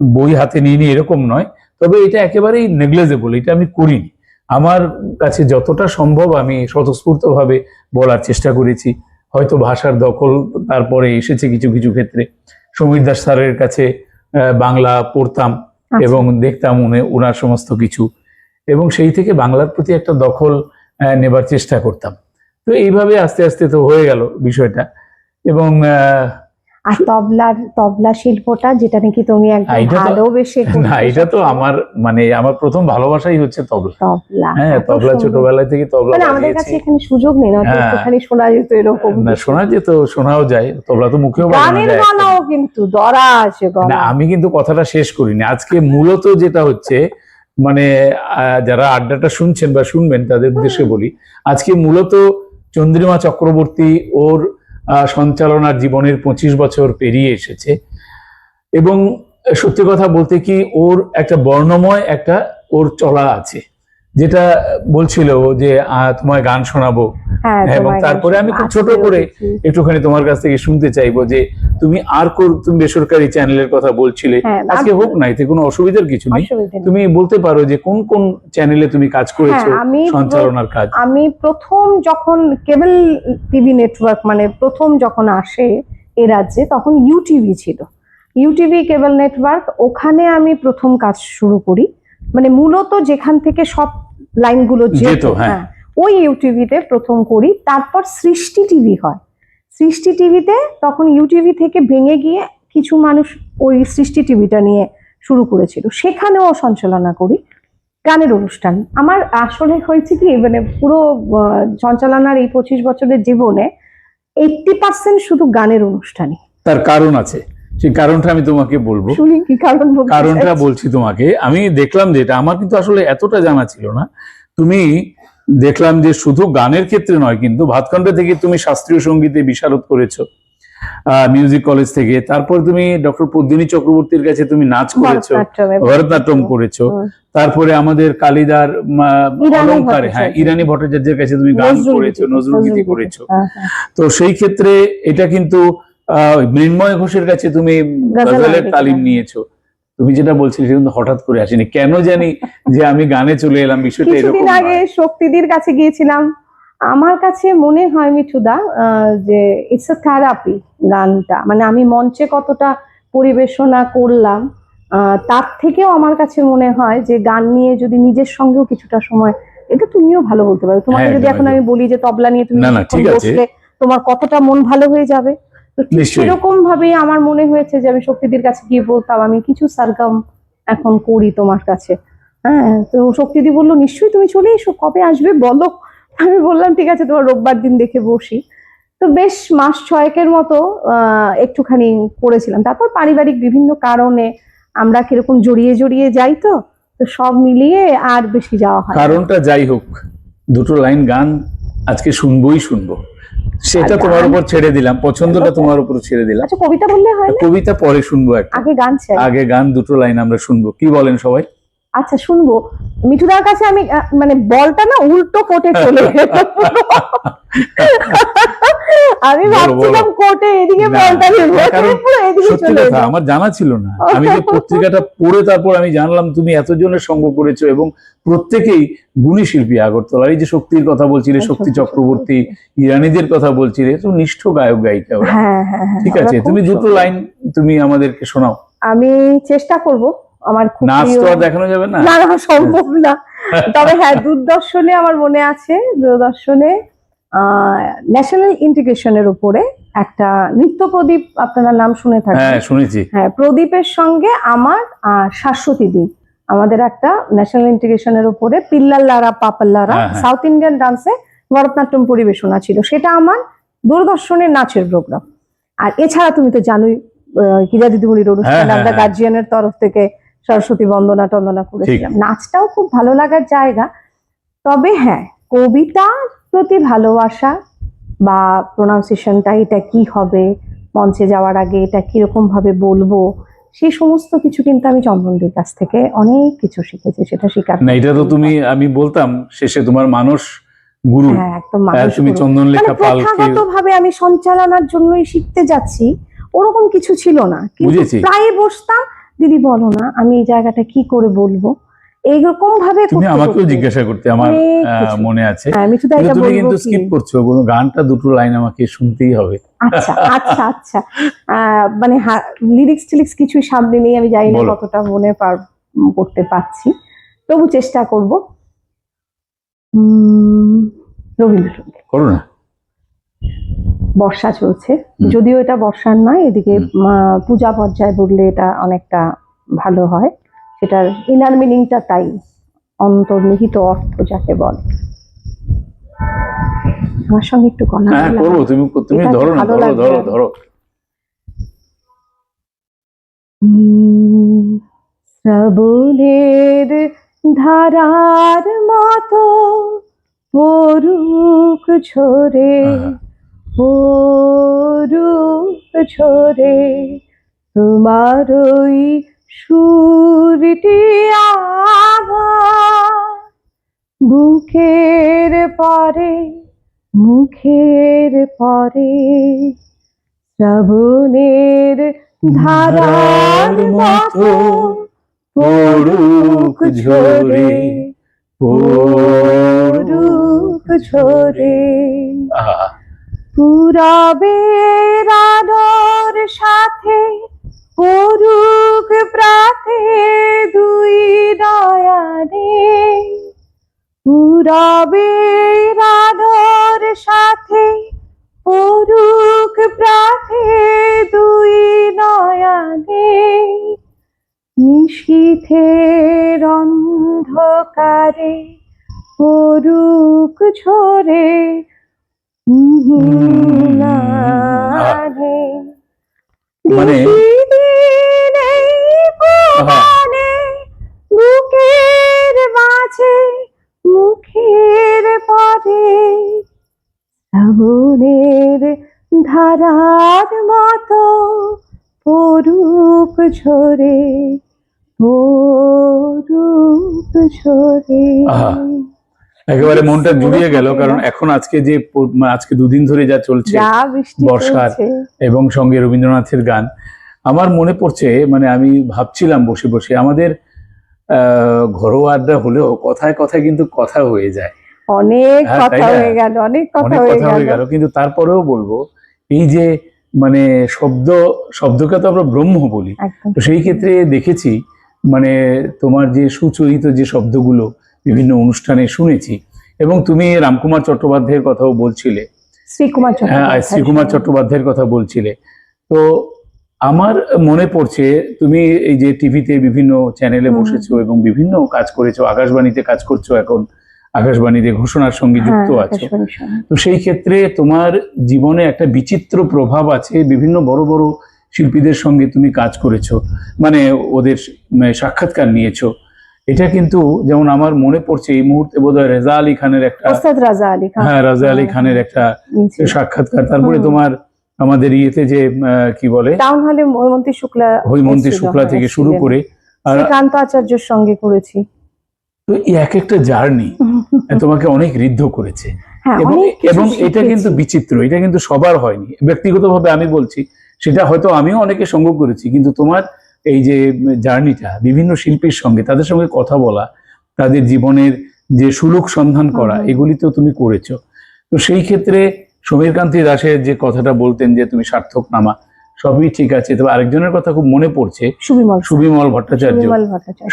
A: বই হাতে নিয়ে এরকম নয়, তবে এটা একেবারেই নেগলেজেবল, এটা আমি করিনি। আমার কাছে যতটা সম্ভব আমি স্বতঃস্ফূর্তভাবে বলার চেষ্টা করেছি। হয়তো ভাষার দখল তারপরে এসেছে কিছু কিছু ক্ষেত্রে। সমীর দাস স্যারের কাছে বাংলা পড়তাম এবং দেখতাম ওনার সমস্ত কিছু, এবং সেই থেকে বাংলার প্রতি একটা দখল নেবার চেষ্টা করতাম। তো এইভাবে আস্তে আস্তে তো হয়ে গেল বিষয়টা। এবং
B: আর তবলা শিল্পটা, যেটা নাকি তুমি একদম ভালোবেসে করতে,
A: না এটা তো আমার মানে আমার প্রথম ভালোবাসাই হচ্ছে তবলা। হ্যাঁ, তবলা ছোটবেলা থেকে তবলা
B: মানে আমাদের কাছে এখানে সুযোগ নেই না, একটুখানি শোনা যেত এরকম
A: না, শোনাও যায়, তবলা তো মুখেও
B: গানের গলাও কিন্তু দরা আছে গলা।
A: আমি কিন্তু কথাটা শেষ করিনি। আজকে মূলত যেটা হচ্ছে, মানে যারা আড্ডাটা শুনছেন বা শুনবেন তাদের উদ্দেশ্যে বলি, আজকে মূলত চন্দ্রিমা চক্রবর্তী ওর সঞ্চালনার জীবনের 25 বছর পেরিয়ে এসেছে, এবং সত্যি কথা বলতে কি ওর একটা বর্ণময় একটা ওর চলা আছে, যেটা বলছিল যে তোমায় গান শোনাবো। এবং তারপরে আমি খুব ছোট করে একটুখানি তোমার কাছ থেকে শুনতে চাইবো যে তুমি তুমি বেসরকারি চ্যানেলের কথা বলছিলে, আজকে হোক না, এতে কোনো অসুবিধার কিছু নেই, তুমি বলতে পারো যে কোন কোন চ্যানেলে তুমি কাজ করেছো সঞ্চালনার কাজ।
B: আমি প্রথম যখন কেবল টিভি নেটওয়ার্ক মানে প্রথম যখন আসে এ রাজ্যে, তখন ইউটিভি ছিল, ইউটিভি কেবল নেটওয়ার্ক, ওখানে আমি প্রথম কাজ শুরু করি। মানে মূলত যেখান থেকে সব লাইনগুলো যেত, হ্যাঁ, ওই ইউটিভিতে প্রথম করি। তারপর সৃষ্টি টিভি হয়, সৃষ্টি টিভিতে তখন ইউটিভি থেকে ভেঙে গিয়ে কিছু মানুষ ওই সৃষ্টি টিভিটা নিয়ে শুরু করেছিল, সেখানেও সঞ্চালনা করি গানের অনুষ্ঠান। আমার আসলে হয়েছে কি, মানে পুরো সঞ্চালনার এই 25 বছরের জীবনে 80% শুধু গানের অনুষ্ঠানই।
A: তার কারণ আছে, সেই কারণটা আমি তোমাকে বলবো।
B: শুনি কি
A: কারণটা বলছি তোমাকে। আমি দেখলাম যে এটা আমার কিন্তু আসলে এতটা জানা ছিল না। তুমি দেখলাম যে শুধু গানের ক্ষেত্রে নয়, কিন্তু ভাতখণ্ডে থেকে তুমি শাস্ত্রীয় সঙ্গীতে বিশারদ করেছো মিউজিক কলেজ থেকে। তারপর তুমি ডক্টর পদ্মিনী চক্রবর্তীর কাছে তুমি নাচ করেছো, ভরতনাট্যম করেছো। তারপরে আমাদের কালিদার অলঙ্কারে, হ্যাঁ, ইরানী ভট্টাচার্যের কাছে তুমি গান করেছো, নজরুলগীতি করেছো। তো সেই ক্ষেত্রে এটা কিন্তু মৃন্ময় ঘোষের কাছে তুমি গজলের তালিম নিয়েছো। তুমি যেটা বলছিলে সেটা কিন্তু হঠাৎ করে আসেনি, কেন জানি যে আমি গানে চলে এলাম, বিষয়টা এরকম।
B: কিছুদিন আগে শক্তিদির কাছে গিয়েছিলাম, আমার কাছে মনে হয় মিঠুদা যে ইটস আ থেরাপি গানটা। মানে আমি মঞ্চে কতটা পরিবেশনা করলাম, তার থেকেও আমার কাছে মনে হয় যে গান নিয়ে যদি নিজের সঙ্গেও কিছুটা সময়, এটা তুমিও ভালো বলতে পারো। তোমাকে যদি এখন আমি বলি যে তবলা নিয়ে তুমি বসলে তোমার কতটা মন ভালো হয়ে যাবে, তো সেরকম ভাবে আমার মনে হয়েছে যে আমি শক্তিদির কাছে গিয়ে বলতাম আমি কিছু সারগম এখন করি তোমার কাছে। হ্যাঁ, তো শক্তিদি বললো নিশ্চয়ই তুমি চলে এসো, কবে আসবে বলো। আমি বললাম ঠিক আছে, তোমার রোববার দিন দেখে বসি। তো বেশ মাস 6 মতো একটুখানি করেছিলাম। তারপর পারিবারিক বিভিন্ন কারণে আমরা কিরকম জড়িয়ে যাই, তো সব মিলিয়ে আর বেশি যাওয়া হয়।
A: কারণটা যাই হোক, দুটো লাইন গান আজকে শুনবোই শুনবো, সেটা
B: আর
A: তোমার
B: গান?
A: উপর ছেড়ে দিলাম, পছন্দটা তোমার উপর ছেড়ে দিলাম।
B: আচ্ছা, কবিতা বললে হয় না?
A: কবিতা পরে শুনবো, একটা
B: আগে গান চাই।
A: আগে গান, দুটো লাইন আমরা শুনবো, কি বলেন সবাই?
B: আচ্ছা, শুনবো। মিঠুদার কাছে আমি মানে বলটা না উল্টো কোটে চলে গেল। আমি
A: বলো,
B: ভাবছিলাম কোটে এদিকে
A: না,
B: বলটা নেবো,
A: কারণ
B: পুরো এদিকে
A: সত্যি
B: চলে
A: কথা
B: গেল।
A: আমার জানা ছিল না। আমি যে পত্রিকাটা পড়ে তারপর আমি জানলাম তুমি এতজনের সঙ্গ করেছো এবং প্রত্যেকেই গুণী শিল্পী আগরতলার। এই যে শক্তির কথা বলছিলে, শক্তি চক্রবর্তী, ইরানীদের কথা বলছিলে, তো নিষ্ঠ গায়ক গায়িকা ওরা।
B: হ্যাঁ হ্যাঁ হ্যাঁ,
A: ঠিক
B: ওরা
A: আছে,
B: খুব
A: তুমি দুটো
B: সুন্দর।
A: লাইন তুমি আমাদেরকে শোনাও।
B: আমি চেষ্টা করব। আমার খুব
A: নাচ
B: প্রিয়,
A: তো আর দেখানো যাবে না।
B: না না সম্ভব না। তবে হ্যাঁ, দূরদর্শনে আমার মনে আছে, দূরদর্শনে ন্যাশনাল ইন্টিগ্রেশনের উপরে একটা নৃত্য প্রদীপ, আপনারা নাম শুনে
A: হ্যাঁ
B: থাকবেন।
A: শুনেছি।
B: হ্যাঁ, প্রদীপের সঙ্গে আমার শাশ্বতী দি, আমাদের একটা ন্যাশনাল ইন্টিগ্রেশনের উপরে পিল্লাল্লারা পাপাল্লারা
A: হ্যাঁ, হ্যাঁ।
B: সাউথ ইন্ডিয়ান ডান্সে ভরতনাট্যম পরিবেশনা ছিল, সেটা আমার দূরদর্শনের নাচের প্রোগ্রাম। আর এছাড়া তুমি তো জানোই, হীরা দিদিমণির অনুষ্ঠানে
A: হ্যাঁ,
B: আমরা
A: হ্যাঁ।
B: গার্জিয়ানের তরফ থেকে সরস্বতী বন্দনা টন্দনা করেছিলাম। নাচটাও খুব ভালো লাগার জায়গা। তবে হ্যাঁ, কবিতার প্রতি ভালোবাসা বা প্রোনাউন্সিয়েশনটা, এটা কি হবে, মঞ্চে যাওয়ার আগে এটা কিরকম ভাবে বলবো, সেই সমস্ত কিছু কিন্তু আমি চন্দনদির কাছ থেকে অনেক কিছু শিখেছি, সেটা স্বীকার
A: না, এটা তো
B: করতেই
A: তুমি,
B: হবে।
A: আমি বলতাম শেষে তোমার মানস গুরু।
B: হ্যাঁ, একদম
A: হ্যাঁ,
B: মানুষ
A: তুমি
B: গুরু।
A: চন্দনলেখা পালকে।
B: প্রথাগত ভাবে আমি সঞ্চালনার জন্যই শিখতে যাচ্ছি, ওরকম কিছু ছিল না, কিন্তু
A: বুঝেছি।
B: প্রায় বসতাম, দিদি বলো না আমি এই জায়গাটা কি করে বলবো, এইরকম ভাবে
A: তুমি
B: করতে
A: আমাকেও
B: করতে
A: জিজ্ঞাসা করতে, আমার
B: অনেক কিছু।
A: মনে আছে।
B: হ্যাঁ, মিঠুদা
A: কিন্তু
B: এটা
A: তুমি
B: বলবো
A: কিন্তু
B: কি?
A: স্কিপ করছো, গানটা দুটো লাইন আমাকে শুনতেই হবে।
B: আচ্ছা আচ্ছা আচ্ছা, মানে লিরিক্স টিলিক্স কিছুই সামনে নেই, আমি জানি না
A: বলো।
B: কতটা মনে করতে পারছি, তবু চেষ্টা করব। রবীন্দ্রসঙ্গীত।
A: করো না।
B: বর্ষা চলছে,
A: হুম।
B: যদিও এটা বর্ষার নয়, এদিকে
A: হুম।
B: পূজা পর্যায়ে বললে এটা অনেকটা ভালো হয়, সেটার ইনার মিনিংটা তাই, অন্তর্নিহিত অর্থ যাকে বলে। আমার সঙ্গে একটু গলা
A: হ্যাঁ
B: মেলাও।
A: করবো, তুমি তুমি
B: এটা
A: ধরো না,
B: ভালো
A: ধরো
B: লাগবে
A: ধরো
B: আরো।
A: ধরো।
B: শ্রাবণের ধারার মতো পরুক ঝরে,
A: হ্যাঁ।
B: পরুক ঝরে, তোমার ওই সুরটি আমার বুকের পরে, মুখের পরে, শ্রাবণের ধারার মতো পড়ুক ঝরে, পড়ুক ঝরে,
A: আহা,
B: পূরবের আলোর সাথে পড়ুক প্রাতে দুই নয়নে, পূরবের আলোর সাথে পড়ুক প্রাতে দুই নয়নে, নিশীথের অন্ধকারে পড়ুক ঝরে, নারে।
A: মানে
B: নিশিদিন এই পুরাণে বুকের মাঝে, মুখের পরে, শ্রাবণের ধারার মতো পড়ুক ঝরে, পড়ুক ঝরে।
A: আহা, একেবারে মনটা জুড়িয়ে গেল, কারণ এখন আজকে যে আজকে দুদিন ধরে যা চলছে
B: যা বৃষ্টি
A: বর্ষার
B: চলছে,
A: এবং সঙ্গে রবীন্দ্রনাথের গান, আমার মনে পড়ছে, মানে আমি ভাবছিলাম বসে বসে, আমাদের ঘরোয়া আড্ডা হলেও কথায় কথায় কিন্তু কথা হয়ে যায়।
B: অনেক
A: হ্যাঁ, তাই
B: কথা
A: না?
B: হয়ে গেল, অনেক কথা
A: অনেক
B: হয়ে
A: কথা হয়ে
B: গেল।
A: গেল, কিন্তু তারপরেও বলবো, এই যে মানে শব্দকে তো আমরা ব্রহ্ম বলি,
B: একদম।
A: তো সেই ক্ষেত্রে দেখেছি মানে তোমার যে সুচরিত যে শব্দগুলো বিভিন্ন অনুষ্ঠানে শুনেছি, এবং তুমি রামকুমার চট্টোপাধ্যায়ের কথাও বলছিলে,
B: শ্রীকুমার
A: হ্যাঁ
B: চট্টোপাধ্যায়,
A: শ্রীকুমার চট্টোপাধ্যায়ের কথা বলছিলে। তো আমার মনে পড়ছে তুমি এই যে টিভিতে বিভিন্ন চ্যানেলে বসেছো এবং বিভিন্ন কাজ করেছো, আকাশবাণীতে কাজ করছো, এখন আকাশবাণীতে ঘোষণার সঙ্গে যুক্ত
B: হ্যাঁ,
A: আছো।
B: আকাশবাণীর সঙ্গে।
A: তো সেই ক্ষেত্রে তোমার জীবনে একটা বিচিত্র প্রভাব আছে, বিভিন্ন বড় বড় শিল্পীদের সঙ্গে তুমি কাজ করেছো, মানে ওদের সাক্ষাৎকার নিয়েছো, এটা কিন্তু যেমন আমার মনে পড়ছে এই মুহূর্তে বোধহয় রেজা আলী খানের একটা,
B: ওস্তাদ রাজা আলী খান।
A: হ্যাঁ রাজা আলী খানের একটা
B: জি।
A: সাক্ষাৎকার, তারপরে
B: হুম।
A: তোমার আমাদের ইয়েতে যে কি বলে
B: টাউন হলে
A: হৈমন্তী শুক্লা থেকে শুরু করে আর
B: শ্রীকান্ত আচার্যের সঙ্গে করেছি।
A: তো এই এক একটা জার্নি তোমাকে অনেক ঋদ্ধ করেছে।
B: হ্যাঁ,
A: এবং
B: অনেক কিছু
A: এবং এটা
B: শিখেছি।
A: কিন্তু বিচিত্র, এটা কিন্তু সবার হয়নি। ব্যক্তিগতভাবে আমি বলছি, সেটা হয়তো আমিও অনেকে সঙ্গ করেছি, কিন্তু তোমার এই যে জার্নিটা বিভিন্ন শিল্পীর সঙ্গে, তাদের সঙ্গে কথা বলা, তাদের জীবনের যে সুলুক সন্ধান করা, এগুলি তো তুমি করেছো। তো সেই ক্ষেত্রে সমীরকান্তি দাশের যে কথাটা বলতেন যে তুমি সার্থক নামা, সবই ঠিক আছে। তবে আরেকজনের কথা খুব মনে পড়ছে, সুবিমল ভট্টাচার্য।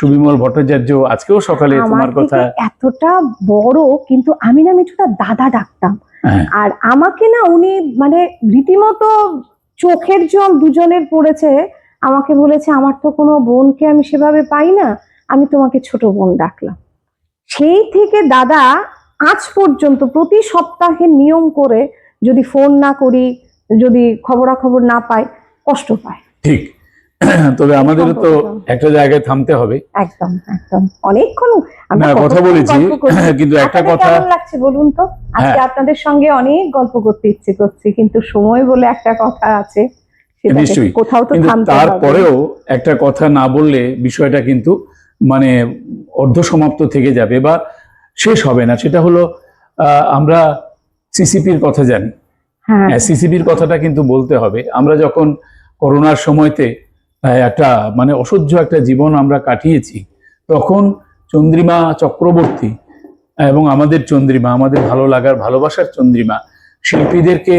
A: সুবিমল ভট্টাচার্য আজকেও সকালে তোমার কথা,
B: এতটা বড়, কিন্তু আমি না মিঠুটা দাদা ডাকতাম। আর আমাকে না উনি মানে রীতিমতো চোখের জল দুজনের পড়েছে। আমাকে বলেছে আমার তো কোনো বোনকে আমি সেভাবে পাই না, আমি তোমাকে ছোট বোন ডাকলাম। সেই থেকে দাদা আজ পর্যন্ত প্রতি সপ্তাহে নিয়ম করে যদি ফোন না করি, যদি খবরাখবর না পাই, কষ্ট পায়।
A: ঠিক। তবে আমাদের তো একটা জায়গায় থামতে হবে।
B: একদম একদম, অনেকক্ষণ আমরা
A: কথা বলেছি, কিন্তু একটা কথা
B: কেমন লাগছে বলুন তো? আজকে আপনাদের সঙ্গে অনেক গল্প করতে ইচ্ছে করছে, কিন্তু সময় বলে একটা কথা আছে,
A: নিশ্চয়ই
B: কোথাও তো থামতে হবে।
A: তারপরেও একটা কথা না বললে বিষয়টা কিন্তু মানে অর্ধসমাপ্ত থেকে যাবে বা শেষ হবে না। সেটা হলো আমরা সিসিপির কথা জানি, সিসিপির কথাটা কিন্তু বলতে হবে। আমরা যখন করোনার সময়তে একটা মানে অসহ্য একটা জীবন আমরা কাটিয়েছি, তখন চন্দ্রিমা চক্রবর্তী এবং আমাদের চন্দ্রিমা, আমাদের ভালো লাগার ভালোবাসার চন্দ্রিমা শিল্পীদেরকে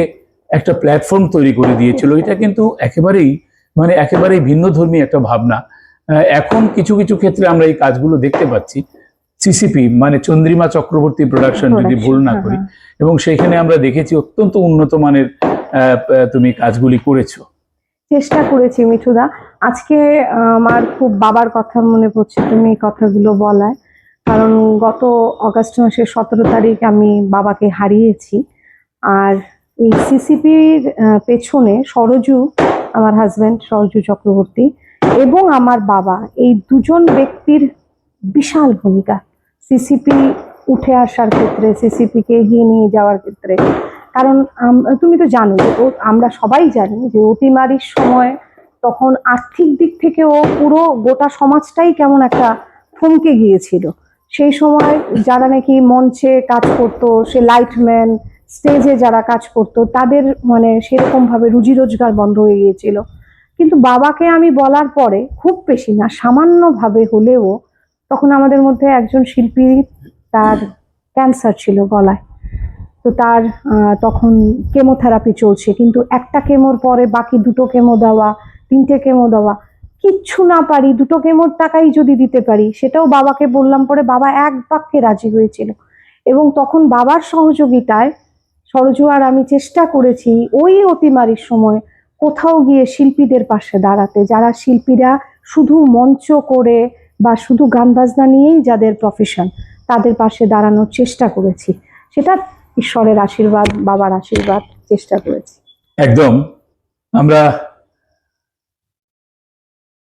A: একটা প্ল্যাটফর্ম তৈরি করে দিয়েছিল। এটা কিন্তু একেবারেই ভিন্ন ধর্মী একটা ভাবনা। এখন কিছু কিছু ক্ষেত্রে আমরা এই কাজগুলো দেখতে পাচ্ছি। সিসিপি মানে চন্দ্রিমা চক্রবর্তী প্রোডাকশন, যদি ভুল না করি, এবং সেইখানে আমরা দেখেছি অত্যন্ত উন্নত মানের তুমি কাজগুলি করেছো।
B: চেষ্টা করেছি মিঠুদা। আজকে আমার খুব বাবার কথা মনে পড়ছে তুমি এই কথাগুলো বলায়, কারণ গত অগাস্ট মাসের 17 তারিখ আমি বাবাকে হারিয়েছি। আর এই সিসিপির পেছনে সরজু, আমার হাজবেন্ড সরজু চক্রবর্তী, এবং আমার বাবা, এই দুজন ব্যক্তির বিশাল ভূমিকা সিসিপি উঠে আসার ক্ষেত্রে, সিসিপিকে এগিয়ে নিয়ে যাওয়ার ক্ষেত্রে। কারণ তুমি তো জানো যে আমরা সবাই জানি যে অতিমারির সময় তখন আর্থিক দিক থেকেও পুরো গোটা সমাজটাই কেমন একটা থমকে গিয়েছিল। সেই সময় যারা নাকি মঞ্চে কাজ করতো, সে লাইটম্যান, স্টেজে যারা কাজ করতো, তাদের মানে সেরকম ভাবে রুজি রোজগার বন্ধ হয়ে গিয়েছিল। কিন্তু বাবাকে আমি বলার পরে, খুব বেশি না, সামান্য ভাবে হলেও, তখন আমাদের মধ্যে একজন শিল্পী, তার ক্যান্সার ছিল গলায়। তো তার তখন কেমোথেরাপি চলছে, কিন্তু একটা কেমোর পরে বাকি দুটো কেমো দেওয়া, 3টে কেমো দেওয়া, কিচ্ছু না পারি, 2টো কেমোর টাকাই যদি দিতে পারি, সেটাও বাবাকে বললাম। পরে বাবা এক বাক্যে রাজি হয়েছিল, এবং তখন বাবার সহযোগিতায় সরজু আর আমি চেষ্টা করেছি ওই অতিমারির সময় কোথাও গিয়ে শিল্পীদের পাশে দাঁড়াতে, যারা শিল্পীরা শুধু মঞ্চ করে বা শুধু গান বাজনা নিয়েই যাদের প্রফেশন, তাদের পাশে দাঁড়ানোর চেষ্টা করেছি। সেটা ঈশ্বরের আশীর্বাদ, বাবার আশীর্বাদ, চেষ্টা করেছি।
A: একদম। আমরা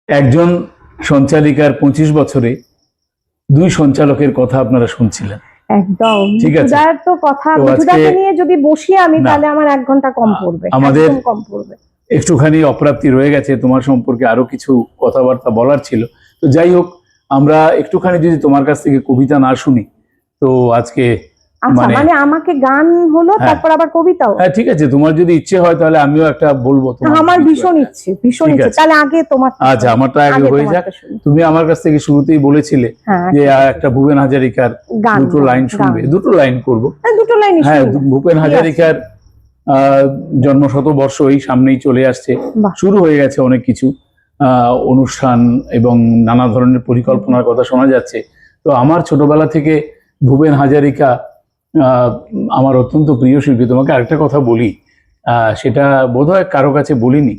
A: একজন সঞ্চালিকার 25 বছরে 2 সঞ্চালকের কথা আপনারা শুনছিলেন।
B: একদম।
A: ঠিক আছে,
B: মিঠুদার তো কথা, মিঠুদাকে নিয়ে যদি বসি আমি, তাহলে আমার 1 ঘন্টা কম পড়বে,
A: আমাদের
B: কম পড়বে।
A: একটুখানি অপ্রাপ্তি রয়ে গেছে, তোমার সম্পর্কে আরো কিছু কথাবার্তা বলার ছিল। তো যাই হোক, আমরা একটুখানি যদি তোমার কাছ থেকে কবিতা না শুনি তো আজকে
B: মানে আমাকে গান হলো, তারপর আবার কবিতাও।
A: হ্যাঁ ঠিক আছে, তোমার যদি ইচ্ছে হয় তাহলে আমিও একটা বলবো।
B: আমার ভীষণ ইচ্ছে, তাহলে আগে তোমার।
A: আচ্ছা, আমারটা আগে হয়ে যাক। তুমি আমার কাছ থেকে শুরুতেই বলেছিলে যে একটা ভূপেন হাজারিকার 2টো লাইন শুনবে। 2টো লাইন করবো।
B: 2টো লাইন।
A: হ্যাঁ, ভূপেন হাজারিকার জন্ম শতবর্ষ এই সামনেই চলে আসছে, শুরু হয়ে গেছে অনেক কিছু অনুষ্ঠান এবং নানা ধরনের পরিকল্পনার কথা শোনা যাচ্ছে। তো আমার ছোটবেলা থেকে ভূপেন হাজারিকা আমার অত্যন্ত প্রিয় শিল্পী। তোমাকে আরেকটা কথা বলি, সেটা বোধহয় কারো কাছে বলিনি।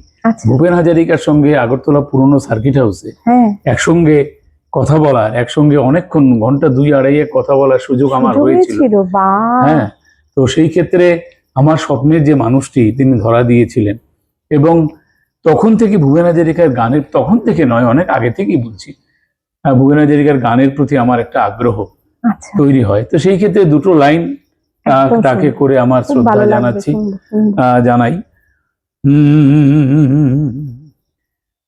A: ভূপেন হাজারিকার সঙ্গে আগরতলা পুরনো সার্কিট হাউসে একসঙ্গে কথা বলার, একসঙ্গে অনেকক্ষণ, ঘন্টা 2-2.5 কথা বলার সুযোগ আমার হয়েছিল। হ্যাঁ, তো সেই ক্ষেত্রে আমার স্বপ্নের যে মানুষটি, তিনি ধরা দিয়েছিলেন। এবং তখন থেকে ভূপেন হাজারিকার গানের, তখন থেকে নয়, অনেক আগে থেকেই বলছি, ভূপেন হাজারিকার গানের প্রতি আমার একটা আগ্রহ
B: আচ্ছা,
A: তৈরি হয়। তো সেই ক্ষেত্রে দুটো লাইন
B: একদম
A: তাকে
B: সুন্দর।
A: করে আমার
B: খুব
A: শ্রদ্ধা
B: ভালো লাগবে,
A: জানাচ্ছি,
B: সুন্দর, সুন্দর।
A: জানাই।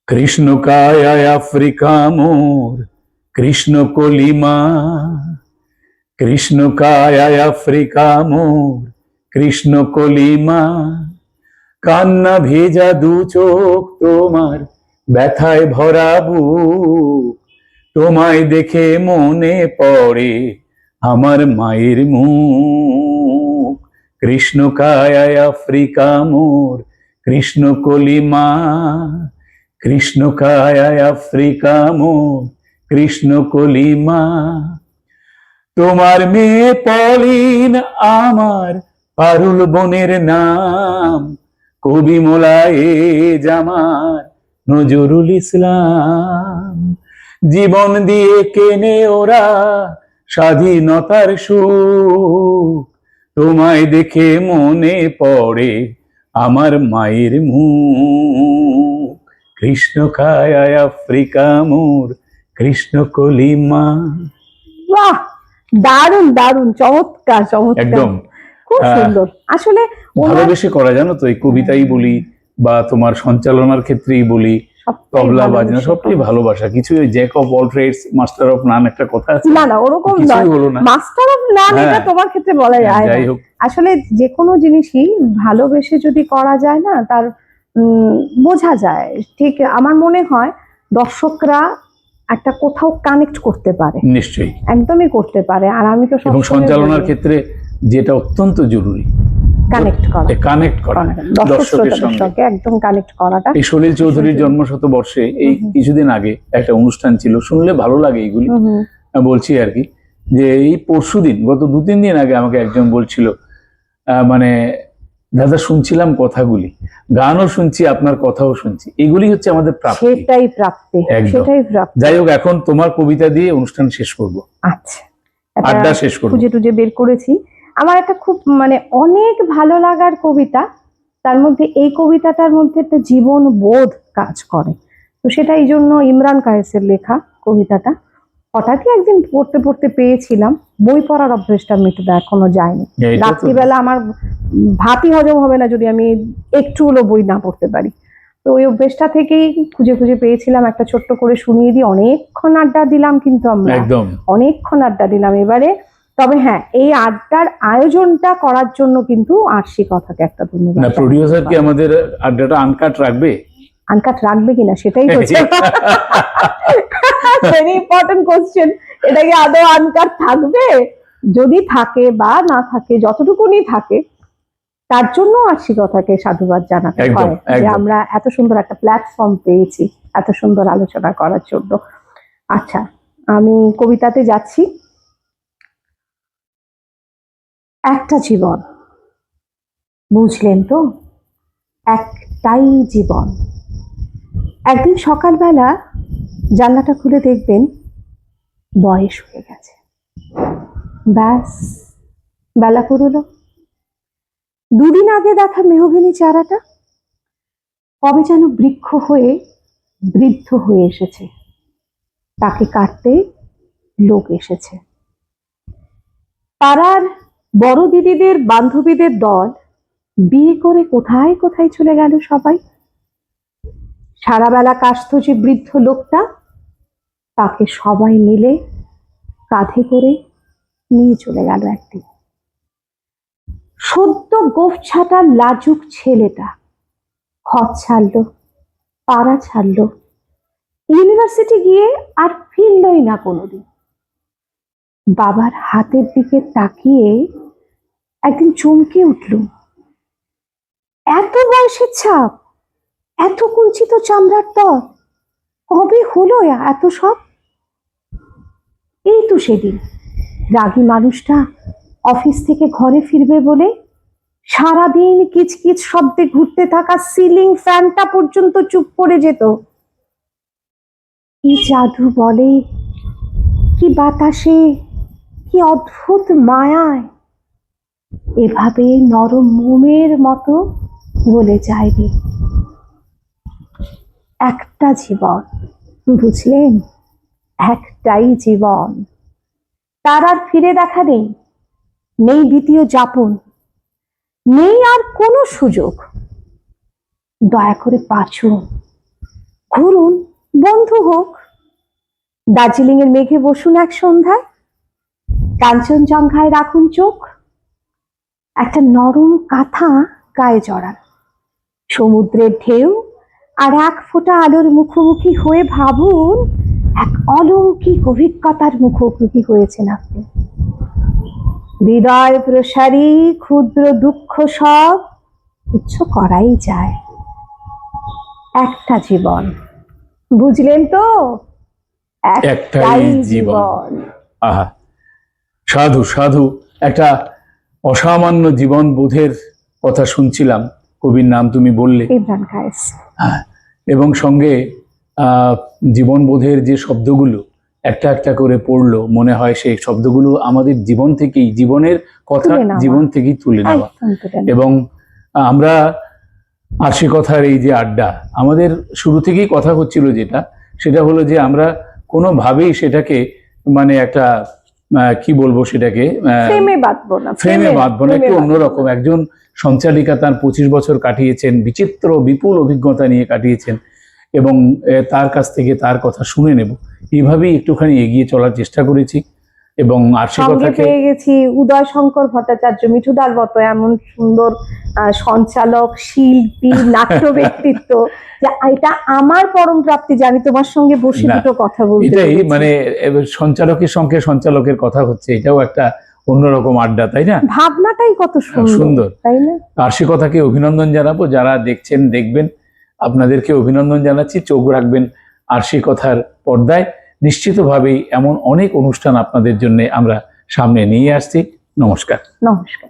A: কৃষ্ণ কায়ায় আফ্রিকা মোর, কৃষ্ণ কলিমা, কৃষ্ণ কায়ায় আফ্রিকা মোর, কৃষ্ণ কলিমা, কান্না ভেজা দু চোখ তোমার, ব্যথায় ভরা বুক, তোমায় দেখে মনে পড়ে আমার মায়ের মুখ। কৃষ্ণ কায়ায় আফ্রিকা মোর, কৃষ্ণ কলিমা, কৃষ্ণ কায়ায় আফ্রিকা মোর, কৃষ্ণ কলিমা, তোমার মেয়ে পলিন আমার পারুল বোনের নাম, কবি মোলায়ে জামার নজরুল ইসলাম, জীবন দিয়ে কেনে ওরা স্বাধীনতার সুখ, তোমায় দেখে মনে পড়ে আমার মায়ের মুখ। কৃষ্ণ কায়ায় আফ্রিকা মোর, কৃষ্ণ কলিমা।
B: বাহ, দারুণ দারুণ, চমৎকার চমৎকার,
A: একদম
B: খুব সুন্দর। আসলে ওনার
A: ভালোবেসে করা, জানো তো, এই কবিতাই বলি বা তোমার সঞ্চালনার ক্ষেত্রেই বলি,
B: সবটাই
A: তবলা বাজনা
B: ভালোবেসে
A: সবটাই
B: করা।
A: ভালোবাসা। কিছু ওই jack of all trades master of none একটা কথা আছে,
B: না না, ওরকম নয়,
A: কিছুই হলো না।
B: মাস্টার অফ নান এটা
A: হ্যাঁ।
B: তোমার ক্ষেত্রে বলা যায় না।
A: যাই হোক,
B: আসলে যে কোনো জিনিসই ভালোবেসে যদি করা যায় না, তার বোঝা যায়। ঠিক আমার মনে হয় দর্শকরা একটা কোথাও কানেক্ট করতে পারে,
A: নিশ্চয়ই।
B: একদমই করতে পারে। আর আমি তো
A: এবং
B: সবসময়
A: সঞ্চালনার ক্ষেত্রে যেটা অত্যন্ত জরুরি,
B: কানেক্ট করা,
A: কানেক্ট করা
B: দর্শক
A: দর্শকের
B: শ্রোতাদের
A: সঙ্গে।
B: সঙ্গে একদম কানেক্ট করাটা।
A: এই সলিল চৌধুরীর জন্মশতবর্ষে এই কিছুদিন আগে একটা অনুষ্ঠান ছিল, শুনলে ভালো লাগে এইগুলি, বলছি আর কি, যে এই পরশুদিন, গত 2-3 দিন আগে আমাকে একজন বলছিল, মানে দাদা শুনছিলাম কথাগুলি, গানও শুনছি, আপনার কথাও শুনছি, এগুলি হচ্ছে আমাদের প্রাপ্তি।
B: সেটাই প্রাপ্তি,
A: একদম।
B: সেটাই প্রাপ্তি।
A: যাই হোক, এখন তোমার কবিতা দিয়ে অনুষ্ঠান শেষ করব,
B: আচ্ছা, এটা
A: আড্ডা শেষ করব।
B: খুঁজে টুজে বের করেছি। আমার একটা খুব মানে অনেক ভালো লাগার কবিতা, তার মধ্যে এই কবিতাটার মধ্যে একটা জীবন বোধ কাজ করে। তো সেটা এই জন্য ইমরান কায়েসের লেখা কবিতাটা। হঠাৎই একদিন পড়তে পড়তে পেয়েছিলাম, বই পড়ার অভ্যেসটা মেটেটা এখনো যায়নি।
A: এটা তো
B: রাত্রিবেলা আমার ভাতই হজম হবে না যদি আমি একটু হলো বই না পড়তে পারি। তো ওই অভ্যেসটা থেকেই খুঁজে খুঁজে পেয়েছিলাম, একটা ছোট্ট করে শুনিয়ে দিই। অনেকক্ষণ আড্ডা দিলাম কিন্তু আমরা,
A: একদম
B: অনেকক্ষণ আড্ডা দিলাম এবারে। তবে হ্যাঁ, এই আড্ডার আয়োজনটা করার জন্য কিন্তু আরশি কথাকে একটা
A: না,
B: ধন্যবাদ।
A: প্রোডিউসার কি আমাদের আড্ডাটা আনকাট রাখবে?
B: আনকাট রাখবে কিনা সেটাই হচ্ছে ভেরি ইম্পর্টেন্ট কোশ্চেন। এটা কি আদৌ আনকাট থাকবে? যদি থাকে বা না থাকে, যতটুকুনি থাকে, তার জন্য আরশি কথাকে সাধুবাদ জানাতে
A: একদম,
B: হয় যে
A: একদম।
B: আমরা এত সুন্দর একটা প্ল্যাটফর্ম পেয়েছি এত সুন্দর আলোচনা করার জন্য। আচ্ছা, আমি কবিতাতে যাচ্ছি। একটা জীবন, বুঝলেন তো, একটাই জীবন। একদিন সকালবেলা জানলাটা খুলে দেখবেন বয়স হয়ে গেছে, ব্যাস বেলা পুরোলো। দুদিন আগে দেখা মেহগিনি চারাটা কবে যেন বৃক্ষ হয়ে বৃদ্ধ হয়ে এসেছে, তাকে কাটতে লোক এসেছে। পাড়ার বড় দিদিদের বান্ধবীদের দল বিয়ে করে কোথায় কোথায় চলে গেল সবাই। সারা বেলা কাশত যে বৃদ্ধ লোকটা, তাকে সবাই মিলে কাঁধে করে নিয়ে চলে গেল একদিন। সদ্য গোফ ছাটা লাজুক ছেলেটা ঘর ছাড়লো, পাড়া ছাড়লো, ইউনিভার্সিটি গিয়ে আর ফিরলই না কোনোদিন। বাবার হাতের দিকে তাকিয়ে একদিন চমকে উঠল, এত বয়সের ছাপ, এত কুঞ্চিত চামড়ার তর, কবে হলো এত সব? এই তো সেদিন রাগী মানুষটা অফিস থেকে ঘরে ফিরবে বলে সারাদিন কিচকিচ শব্দে ঘুরতে থাকা সিলিং ফ্যানটা পর্যন্ত চুপ করে যেত। কি জাদু বলে, কি বাতাসে, কি অদ্ভুত মায়ায় এভাবে নরম মোমের মতো গলে যায়নি। একটা জীবন, বুঝলেন? একটাই জীবন, তার আর ফিরে দেখা নেই, নেই দ্বিতীয় যাপন, নেই আর কোনো সুযোগ। দয়া করে বাঁচুন, ঘুরুন, বন্ধু হোক, দার্জিলিং এর মেঘে বসুন এক সন্ধ্যায়, কাঞ্চনজঙ্ঘায় রাখুন চোখ, একটা নরম কাঁথা গায়ে জড়ান, সমুদ্রের ঢেউ আর এক ফোঁটা আলোর মুখোমুখি হয়ে ভাবুন এক অলৌকিক অভিজ্ঞতার মুখোমুখি হয়েছেন আপনি। হৃদয় প্রসারী ক্ষুদ্র দুঃখ সব উচ্চ করাই যায়। একটা জীবন, বুঝলেন তো?
A: একটাই জীবন। আহা, সাধু সাধু, একটা অসামান্য জীবন বোধের কথা শুনছিলাম। কবির নাম তুমি বললে,
B: ইমরান কায়েস।
A: হ্যাঁ, এবং সঙ্গে জীবন বোধের যে শব্দগুলো একটা একটা করে পড়লো, মনে হয় সেই শব্দগুলো আমাদের জীবন থেকেই, জীবনের কথা
B: তুলে নেওয়া।
A: জীবন থেকেই তুলে নেওয়া।
B: একদম তুলে নেওয়া।
A: এবং আমরা আশি কথার এই যে আড্ডা, আমাদের শুরু থেকেই কথা হচ্ছিল যেটা, সেটা হলো যে আমরা কোনোভাবেই সেটাকে মানে একটা কি বলবো সেটাকে
B: ফ্রেমে বাঁধবো না,
A: ফ্রেমে বাঁধবো না, একটু
B: ফ্রেমে
A: অন্যরকম। একজন সঞ্চালিকা তার 25 বছর কাটিয়েছেন, বিচিত্র বিপুল অভিজ্ঞতা নিয়ে কাটিয়েছেন, এবং তার কাছ থেকে তার কথা শুনে নেব, এইভাবেই একটুখানি এগিয়ে চলার চেষ্টা করেছি। এবং আরশি
B: সঙ্গে
A: কথাকে
B: পেয়ে গেছি উদয় শঙ্কর ভট্টাচার্য, মিঠুদার মতো এমন সুন্দর সঞ্চালক, শিল্পী, নাট্য ব্যক্তিত্ব, যে এটা আমার পরম প্রাপ্তি, জানি তোমার সঙ্গে বসে
A: না,
B: দুটো কথা বলতে
A: এটাই
B: পেরেছি।
A: মানে সঞ্চালকের সঙ্গে সঞ্চালকের কথা হচ্ছে, এটাও একটা অন্যরকম আড্ডা, তাই না?
B: ভাবনাটাই কত সুন্দর,
A: সুন্দর।
B: তাই না?
A: আরশি কথাকে অভিনন্দন জানাবো, যারা দেখছেন দেখবেন আপনাদেরকে অভিনন্দন জানাচ্ছি। চোখ রাখবেন আরশি কথার পর্দায়, নিশ্চিতভাবেই এমন অনেক অনুষ্ঠান আপনাদের জন্য আমরা সামনে নিয়ে আসছি। নমস্কার।
B: নমস্কার।